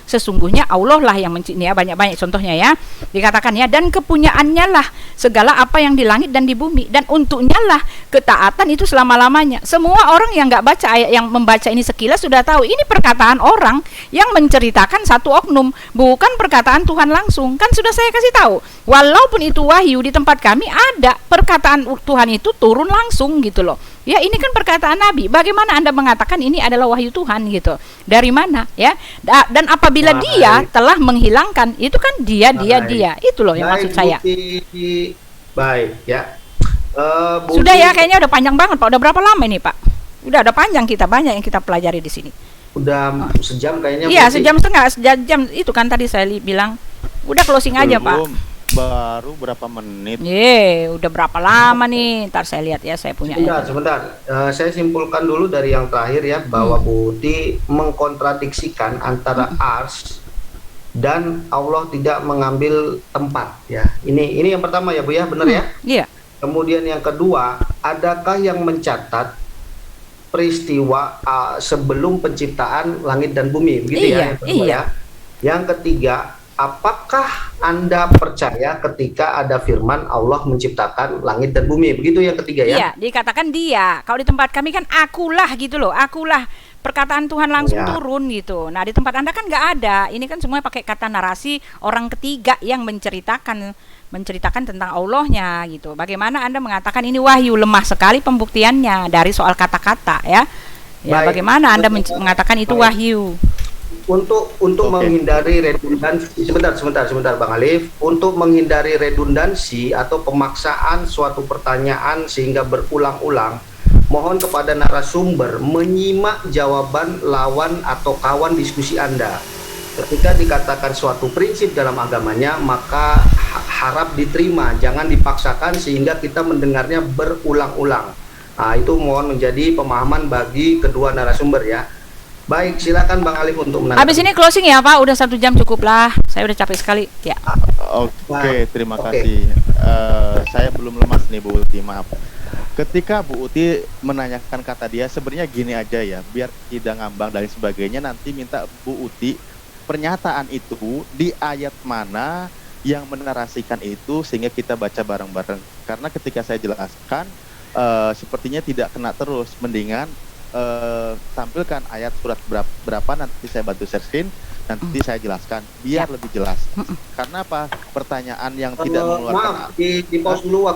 Sesungguhnya Allah lah yang mencipta ya, banyak contohnya ya. Dikatakan ya, dan kepunyaannya lah segala apa yang di langit dan di bumi, dan untuknya lah ketaatan itu selama-lamanya. Semua orang yang nggak baca ayat, yang membaca ini sekilas sudah tahu ini perkataan orang yang menceritakan satu oknum, bukan perkataan Tuhan langsung. Kan sudah saya kasih tahu, walaupun itu wahyu, di tempat kami ada perkataan Tuhan itu turun langsung gitu loh. Ya, ini kan perkataan Nabi. Bagaimana Anda mengatakan ini adalah wahyu Tuhan gitu? Dari mana ya? Dan apabila dia telah menghilangkan, itu kan dia. Itu loh yang maksud saya. Baik ya. Sudah ya, kayaknya udah panjang banget Pak. Udah berapa lama ini Pak? Udah panjang, kita banyak yang kita pelajari di sini. Udah sejam kayaknya. Iya, sejam setengah, sejam itu kan tadi saya bilang. Udah closing aja Pak. Baru berapa menit? Udah berapa lama nih? Ntar saya lihat ya, saya punya. Sebentar. Saya simpulkan dulu dari yang terakhir ya, bahwa Bu Uti mengkontradiksikan antara ars dan Allah tidak mengambil tempat ya. Ini yang pertama ya Bu ya, benar ya? Iya. Kemudian yang kedua, adakah yang mencatat peristiwa sebelum penciptaan langit dan bumi, begitu ya? Yang kedua, ya. Yang ketiga, apakah Anda percaya ketika ada firman Allah menciptakan langit dan bumi? Begitu yang ketiga ya? Iya, dikatakan dia. Kalau di tempat kami kan akulah gitu loh, akulah. Perkataan Tuhan langsung turun gitu. Nah, di tempat Anda kan nggak ada. Ini kan semuanya pakai kata narasi orang ketiga yang menceritakan tentang Allahnya gitu. Bagaimana Anda mengatakan ini wahyu? Lemah sekali pembuktiannya dari soal kata-kata ya. Ya, bagaimana Anda mengatakan itu wahyu? Untuk menghindari redundansi, sebentar Bang Alif, untuk menghindari redundansi atau pemaksaan suatu pertanyaan sehingga berulang-ulang, mohon kepada narasumber menyimak jawaban lawan atau kawan diskusi Anda. Ketika dikatakan suatu prinsip dalam agamanya, maka harap diterima, jangan dipaksakan sehingga kita mendengarnya berulang-ulang. Nah, itu mohon menjadi pemahaman bagi kedua narasumber ya. Baik, silakan Bang Alif untuk menanggapi. Habis ini closing ya Pak, udah 1 jam cukup lah. Saya udah capek sekali ya. Oke, terima kasih. Saya belum lemas nih Bu Uti, maaf. Ketika Bu Uti menanyakan kata dia, sebenarnya gini aja ya, biar tidak ngambang dan sebagainya, nanti minta Bu Uti pernyataan itu di ayat mana yang menarasikan itu sehingga kita baca bareng-bareng. Karena ketika saya jelaskan, sepertinya tidak kena terus, mendingan tampilkan ayat surat berapa, nanti saya bantu share screen, nanti saya jelaskan biar lebih jelas. Karena apa? Pertanyaan yang tidak mengeluarkan. Maaf, di pause dulu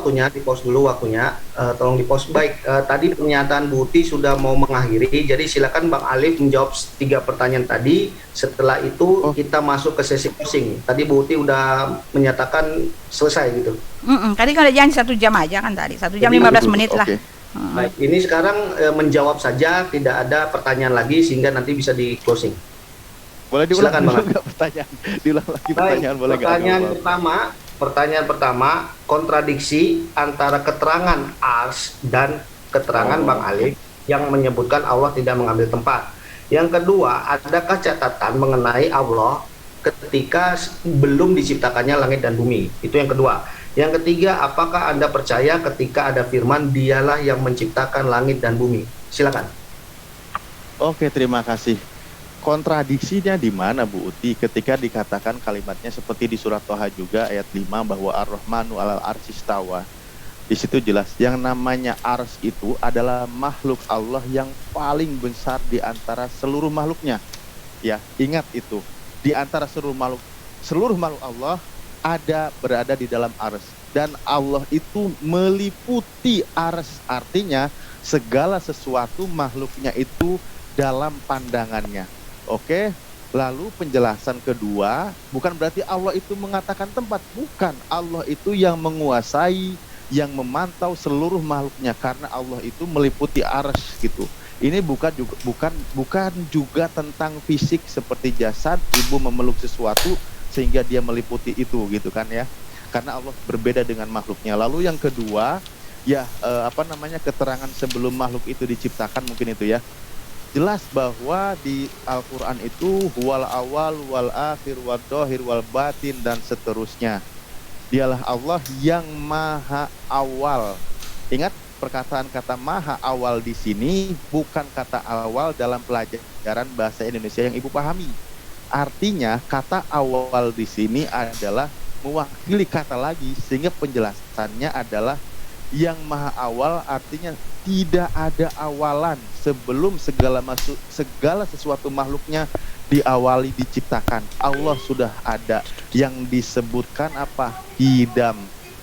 waktunya. Tolong di pause. Baik, tadi pernyataan Bu Uti sudah mau mengakhiri, jadi silakan Bang Alif menjawab 3 pertanyaan tadi. Setelah itu kita masuk ke sesi closing. Tadi Bu Uti udah menyatakan selesai gitu. Tadi kan jangan 1 jam aja kan tadi, 1 jam 15 menit lah. Baik, ini sekarang menjawab saja, tidak ada pertanyaan lagi sehingga nanti bisa di closing. Boleh diulang nggak pertanyaan? Diulang lagi pertanyaan, boleh nggak? Pertanyaan pertama, kontradiksi antara keterangan ars dan keterangan Bang Alif yang menyebutkan Allah tidak mengambil tempat. Yang kedua, adakah catatan mengenai Allah ketika belum diciptakannya langit dan bumi? Itu yang kedua. Yang ketiga, apakah Anda percaya ketika ada firman dialah yang menciptakan langit dan bumi? Silakan. Oke, terima kasih. Kontradiksinya di mana Bu Uti ketika dikatakan kalimatnya seperti di surat Toha juga ayat 5 bahwa Ar-Rahmanu 'alal arsy istawa. Di situ jelas yang namanya ars itu adalah makhluk Allah yang paling besar di antara seluruh makhluknya. Ya, ingat itu. Di antara seluruh makhluk Allah berada di dalam ars, dan Allah itu meliputi ars, artinya segala sesuatu makhluknya itu dalam pandangannya. Oke, lalu penjelasan kedua, bukan berarti Allah itu mengatakan tempat, bukan. Allah itu yang menguasai, yang memantau seluruh makhluknya, karena Allah itu meliputi arsy gitu. Ini bukan juga tentang fisik seperti jasad, ibu memeluk sesuatu sehingga dia meliputi itu gitu kan ya. Karena Allah berbeda dengan makhluknya. Lalu yang kedua, ya keterangan sebelum makhluk itu diciptakan, mungkin itu ya. Jelas bahwa di Al-Quran itu wal awal, wal akhir, wal dohir, wal batin, dan seterusnya. Dialah Allah yang maha awal. Ingat, perkataan kata maha awal di sini bukan kata awal dalam pelajaran bahasa Indonesia yang Ibu pahami. Artinya kata awal di sini adalah mewakili kata lagi, sehingga penjelasannya adalah yang maha awal, artinya tidak ada awalan sebelum segala sesuatu makhluknya diawali diciptakan. Allah sudah ada, yang disebutkan apa? Hidam,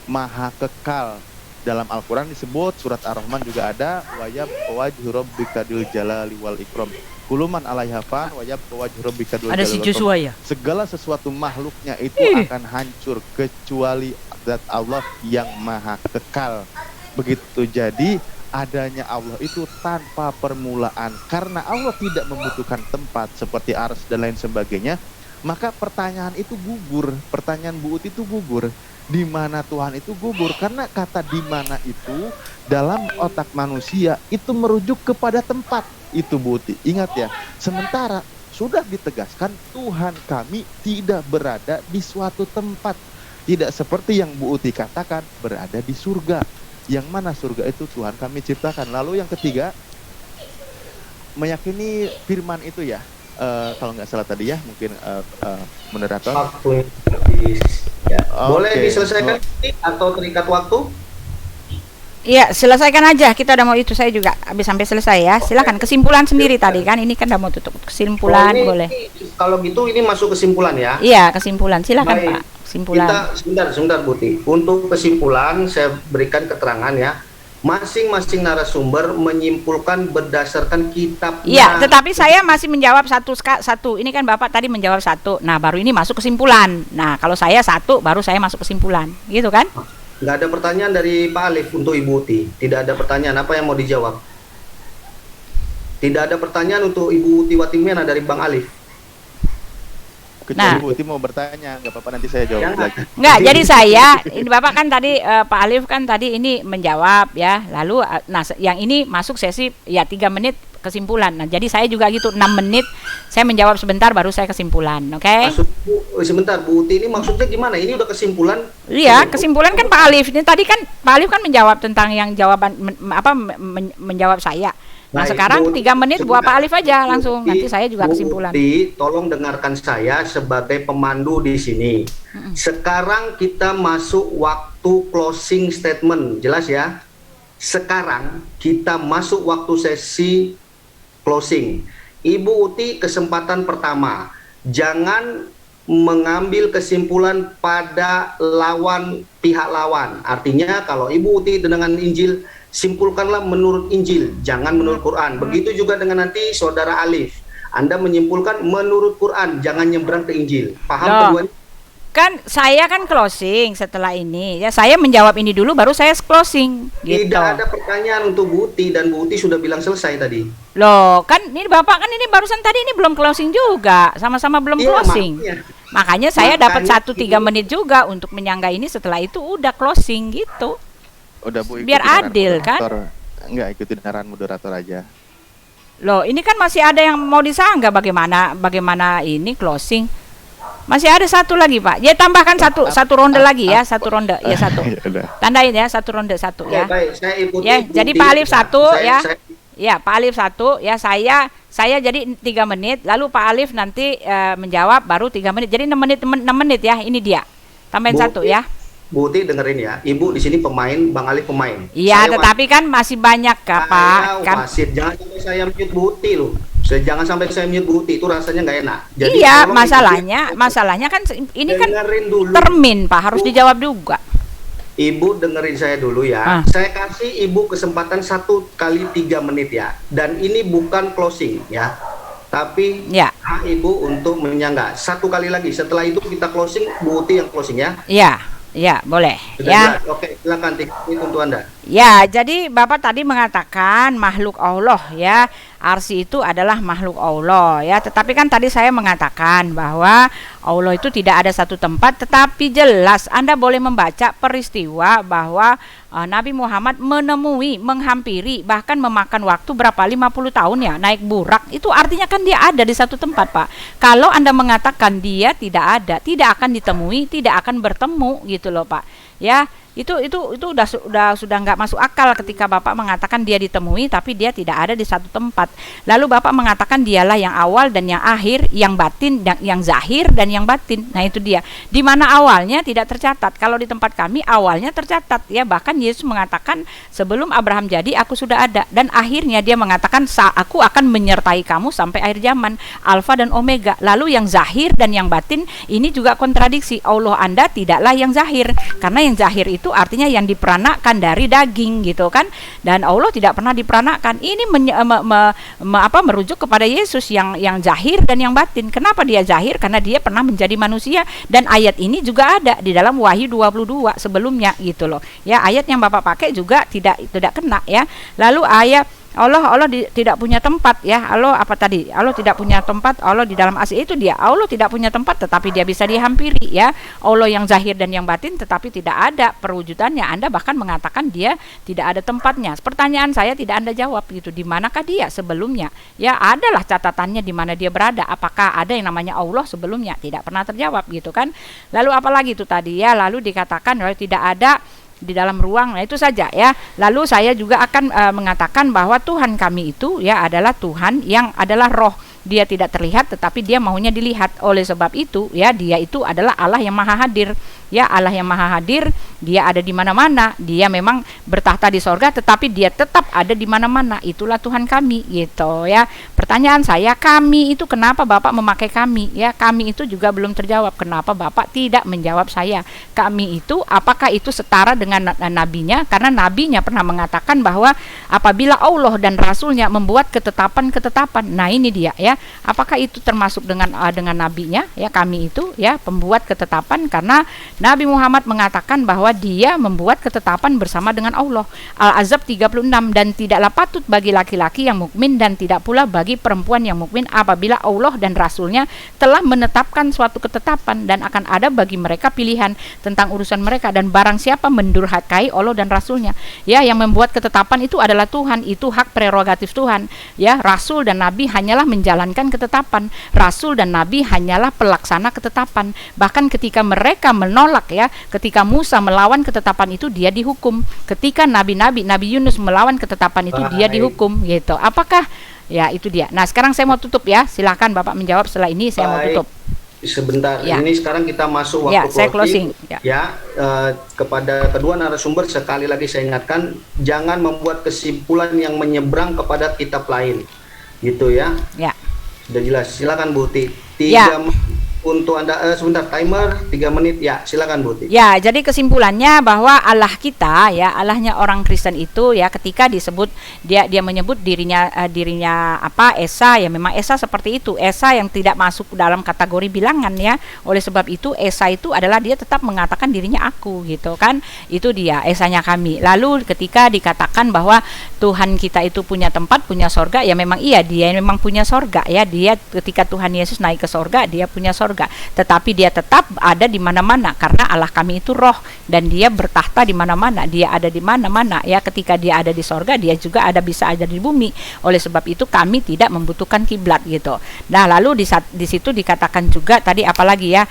maha kekal. Dalam Al-Quran disebut, surat Ar-Rahman juga ada, wajib wajhu rabbika dzul jalali wal ikram. Kuluman alaiha fan wajib wajhu rabbika dzul jalali wal ikram. Segala sesuatu makhluknya itu akan hancur kecuali zat Allah yang maha kekal. Begitu, jadi adanya Allah itu tanpa permulaan, karena Allah tidak membutuhkan tempat seperti ars dan lain sebagainya. Maka pertanyaan itu gugur, pertanyaan Bu Uti itu gugur. di mana Tuhan itu gugur, karena kata di mana itu dalam otak manusia itu merujuk kepada tempat itu, Bu Uti. Ingat ya, sementara sudah ditegaskan Tuhan kami tidak berada di suatu tempat, tidak seperti yang Bu Uti katakan berada di surga, yang mana surga itu Tuhan kami ciptakan. Lalu yang ketiga, meyakini firman itu ya. Kalau nggak salah tadi ya, mungkin moderator. Waktu ya. Boleh diselesaikan atau terikat waktu? Iya, selesaikan aja. Kita udah mau itu, saya juga habis sampai selesai ya. Silakan kesimpulan sendiri tadi kan. Ini kan udah mau tutup kesimpulan, boleh. Kalau gitu ini masuk kesimpulan ya. Iya, kesimpulan. Silakan Baik. Pak. Kesimpulan. Kita sebentar Bu Uti. Untuk kesimpulan saya berikan keterangan ya. Masing-masing narasumber menyimpulkan berdasarkan kitabnya. Iya, tetapi saya masih menjawab satu. Ini kan Bapak tadi menjawab satu. Nah, baru ini masuk kesimpulan. Nah, kalau saya satu, baru saya masuk kesimpulan. Gitu kan? Nggak ada pertanyaan dari Pak Alif untuk Ibu Uti. Tidak ada pertanyaan. Apa yang mau dijawab? Tidak ada pertanyaan untuk Ibu Uti Watimena dari Bang Alif. Kecuali Bu Uti mau bertanya, nggak apa-apa, nanti saya jawab lagi. Enggak, jadi saya, ini Bapak kan tadi Pak Alif kan tadi ini menjawab ya. Lalu nah yang ini masuk sesi ya 3 menit kesimpulan. Nah, jadi saya juga gitu 6 menit saya menjawab sebentar baru saya kesimpulan, oke? Sebentar Bu Uti, ini maksudnya gimana? Ini udah kesimpulan? Iya, kesimpulan kan Pak Alif. Ini tadi kan Pak Alif kan menjawab tentang yang jawaban menjawab saya. Nah, sekarang 3 menit buat Pak Alif aja langsung. Nanti saya juga kesimpulan. Bu Uti, tolong dengarkan saya sebagai pemandu di sini. Sekarang kita masuk waktu closing statement, jelas ya? Sekarang kita masuk waktu sesi closing. Ibu Uti, kesempatan pertama. Jangan mengambil kesimpulan pada pihak lawan. Artinya kalau Ibu Uti dengan Injil, simpulkanlah menurut Injil, jangan menurut Quran. Begitu juga dengan nanti Saudara Alif, Anda menyimpulkan menurut Quran, jangan nyebrang ke Injil. Paham keduanya? Kan saya kan closing setelah ini. Ya saya menjawab ini dulu baru saya closing gitu. Tidak ada pertanyaan untuk Bu Uti dan Bu Uti sudah bilang selesai tadi. Loh, kan ini Bapak kan ini barusan tadi ini belum closing juga. Sama-sama belum closing. Makanya saya dapat 1-3 menit juga untuk menyangga ini, setelah itu udah closing gitu. Udah Bu, biar adil kan? Enggak, ikutin arahan moderator aja. Loh, ini kan masih ada yang mau disanggah, bagaimana ini closing? Masih ada satu lagi Pak. Ya tambahkan satu ronde lagi ya, satu ronde ya satu. Tandain ya satu ronde satu ya. Baik, saya ikuti. Ya, jadi Pak Alif satu ya. Ya, Pak Alif satu ya, saya jadi 3 menit, lalu Pak Alif nanti menjawab baru 3 menit. Jadi 6 menit ya. Ini dia. Tambahin satu ya. Bu Uti dengerin ya, Ibu di sini pemain, Bang Alif pemain. Iya, tetapi kan masih banyak Pak. Kan wasit, jangan sampai saya mute Bu Uti loh. Jangan sampai saya mute Bu Uti, itu rasanya nggak enak. Jadi iya, masalahnya kan ini kan termin Pak, harus dijawab juga. Ibu dengerin saya dulu ya. Saya kasih Ibu kesempatan 1 kali 3 menit ya. Dan ini bukan closing ya. Tapi hak Ibu untuk menyangga 1 kali lagi. Setelah itu kita closing, Bu Uti yang closing ya. Ya, boleh. Sudah ya. Jelas. Oke, silakan ini untuk Anda. Ya, jadi Bapak tadi mengatakan makhluk Allah ya. Arsy itu adalah makhluk Allah ya. Tetapi kan tadi saya mengatakan bahwa Allah itu tidak ada satu tempat, tetapi jelas Anda boleh membaca peristiwa bahwa Nabi Muhammad menemui, menghampiri, bahkan memakan waktu berapa 50 tahun ya naik burak. Itu artinya kan dia ada di satu tempat, Pak. Kalau Anda mengatakan dia tidak ada, tidak akan ditemui, tidak akan bertemu gitu loh, Pak. Ya, itu sudah nggak masuk akal ketika Bapak mengatakan dia ditemui tapi dia tidak ada di satu tempat. Lalu Bapak mengatakan dialah yang awal dan yang akhir, yang batin dan yang zahir dan yang batin. Nah, itu dia. Di mana awalnya tidak tercatat. Kalau di tempat kami awalnya tercatat ya. Bahkan Yesus mengatakan sebelum Abraham jadi aku sudah ada, dan akhirnya dia mengatakan aku akan menyertai kamu sampai akhir zaman, Alfa dan Omega. Lalu yang zahir dan yang batin ini juga kontradiksi. Allah Anda tidaklah yang zahir, karena yang zahir itu artinya yang diperanakan dari daging gitu kan, dan Allah tidak pernah diperanakan. Ini merujuk kepada Yesus yang zahir dan yang batin. Kenapa dia zahir? Karena dia pernah menjadi manusia, dan ayat ini juga ada di dalam Wahyu 22 sebelumnya gitu loh. Ya, ayat yang Bapak pakai juga tidak kena ya. Lalu ayat tidak punya tempat ya. Allah apa tadi? Allah tidak punya tempat. Allah di dalam asli itu dia. Allah tidak punya tempat tetapi dia bisa dihampiri ya. Allah yang zahir dan yang batin tetapi tidak ada perwujudannya. Anda bahkan mengatakan dia tidak ada tempatnya. Pertanyaan saya tidak Anda jawab gitu. Di manakah dia sebelumnya? Ya, adalah catatannya di mana dia berada. Apakah ada yang namanya Allah sebelumnya? Tidak pernah terjawab gitu kan. Lalu apalagi itu tadi ya? Lalu dikatakan kalau tidak ada di dalam ruang. Nah itu saja ya. Lalu saya juga akan mengatakan bahwa Tuhan kami itu ya adalah Tuhan yang adalah roh. Dia tidak terlihat tetapi dia maunya dilihat. Oleh sebab itu ya, dia itu adalah Allah yang maha hadir. Ya, Allah yang maha hadir, dia ada di mana-mana. Dia memang bertahta di sorga tetapi dia tetap ada di mana-mana. Itulah Tuhan kami gitu ya. Pertanyaan saya, kami itu kenapa Bapak memakai kami ya? Kami itu juga belum terjawab. Kenapa Bapak tidak menjawab saya? Kami itu apakah itu setara dengan nabinya? Karena nabinya pernah mengatakan bahwa apabila Allah dan Rasulnya membuat ketetapan-ketetapan. Nah ini dia ya. Apakah itu termasuk dengan nabinya ya? Kami itu ya pembuat ketetapan, karena Nabi Muhammad mengatakan bahwa dia membuat ketetapan bersama dengan Allah. Al-Ahzab 36, dan tidaklah patut bagi laki-laki yang mukmin dan tidak pula bagi perempuan yang mukmin apabila Allah dan Rasulnya telah menetapkan suatu ketetapan dan akan ada bagi mereka pilihan tentang urusan mereka, dan barang siapa mendurhakai Allah dan Rasulnya ya, yang membuat ketetapan itu adalah Tuhan, itu hak prerogatif Tuhan ya. Rasul dan Nabi hanyalah menjalankan ketetapan. Rasul dan Nabi hanyalah pelaksana ketetapan. Bahkan ketika mereka menolak ya, ketika Musa melawan ketetapan itu dia dihukum. Ketika Nabi Yunus melawan ketetapan itu dia dihukum gitu. Apakah ya itu dia. Nah sekarang saya mau tutup ya. Silakan Bapak menjawab, setelah ini saya mau tutup. Sebentar, ya. Ini sekarang kita masuk waktu saya closing. Kepada kedua narasumber sekali lagi saya ingatkan, jangan membuat kesimpulan yang menyeberang kepada kitab lain gitu ya. Ya. Sudah jelas. Silakan Bu Ti. Untuk Anda sebentar, timer 3 menit ya, silakan Bu Ti. Ya, jadi kesimpulannya bahwa Allah kita ya, Allahnya orang Kristen itu ya, ketika disebut dia menyebut dirinya apa? Esa ya, memang Esa seperti itu. Esa yang tidak masuk dalam kategori bilangan ya. Oleh sebab itu Esa itu adalah dia tetap mengatakan dirinya aku gitu kan. Itu dia Esanya kami. Lalu ketika dikatakan bahwa Tuhan kita itu punya tempat, punya sorga, ya memang iya, dia memang punya sorga ya. Dia ketika Tuhan Yesus naik ke sorga, dia punya sorga. Tetapi dia tetap ada di mana-mana karena Allah kami itu roh dan dia bertahta di mana-mana, dia ada di mana-mana ya. Ketika dia ada di sorga, dia juga bisa ada di bumi. Oleh sebab itu kami tidak membutuhkan kiblat gitu. Nah lalu di situ dikatakan juga tadi apalagi ya,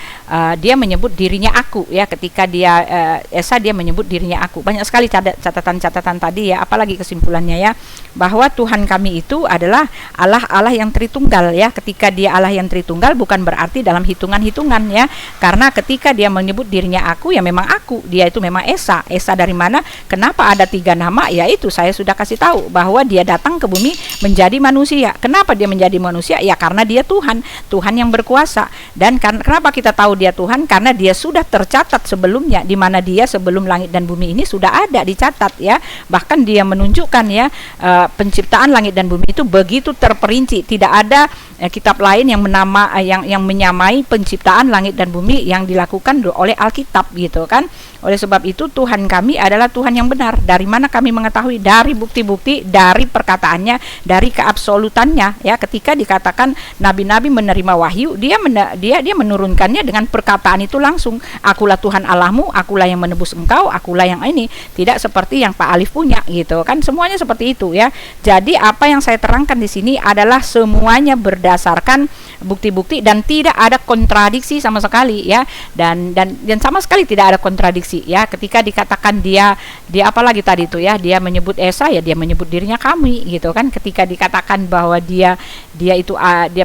dia menyebut dirinya aku ya. Ketika dia Esa, dia menyebut dirinya aku. Banyak sekali catatan tadi ya. Apalagi kesimpulannya ya, bahwa Tuhan kami itu adalah Allah yang Tritunggal ya. Ketika dia Allah yang Tritunggal bukan berarti dalam hitungan ya, karena ketika dia menyebut dirinya aku ya memang aku, dia itu memang Esa dari mana? Kenapa ada 3 nama? Ya itu saya sudah kasih tahu bahwa dia datang ke bumi menjadi manusia. Kenapa dia menjadi manusia? Ya karena dia Tuhan yang berkuasa. Dan kenapa kita tahu dia Tuhan? Karena dia sudah tercatat sebelumnya, di mana dia sebelum langit dan bumi ini sudah ada dicatat ya. Bahkan dia menunjukkan ya, penciptaan langit dan bumi itu begitu terperinci, tidak ada kitab lain yang yang menyamai penciptaan langit dan bumi yang dilakukan oleh Alkitab gitu kan. Oleh sebab itu Tuhan kami adalah Tuhan yang benar. Dari mana kami mengetahui? Dari bukti-bukti, dari perkataannya, dari keabsolutannya ya. Ketika dikatakan nabi-nabi menerima wahyu, dia menurunkannya dengan perkataan itu langsung. Akulah Tuhan Allahmu, akulah yang menebus engkau, akulah yang ini. Tidak seperti yang Pak Alif punya gitu kan. Semuanya seperti itu ya. Jadi apa yang saya terangkan di sini adalah semuanya berdasarkan bukti-bukti dan tidak ada kontradiksi sama sekali ya. Dan sama sekali tidak ada kontradiksi ya. Ketika dikatakan dia apalagi tadi itu ya, dia menyebut Esa ya, dia menyebut dirinya kami gitu kan. Ketika dikatakan bahwa dia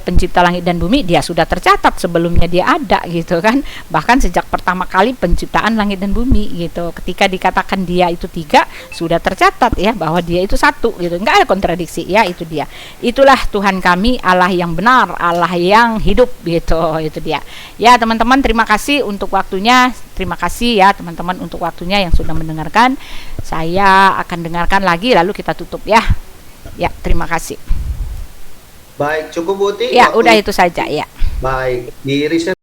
pencipta langit dan bumi, dia sudah tercatat sebelumnya dia ada gitu kan. Bahkan sejak pertama kali penciptaan langit dan bumi gitu. Ketika dikatakan dia itu 3, sudah tercatat ya bahwa dia itu 1 gitu. Enggak ada kontradiksi ya, itu dia. Itulah Tuhan kami, Allah yang benar, Allah yang hidup gitu. Itu dia. Ya teman-teman, terima kasih untuk waktunya. Terima kasih ya teman-teman untuk waktunya yang sudah mendengarkan. Saya akan dengarkan lagi lalu kita tutup ya. Ya, terima kasih. Baik, cukup Bu Ti. Ya, udah itu saja ya. Baik, di riset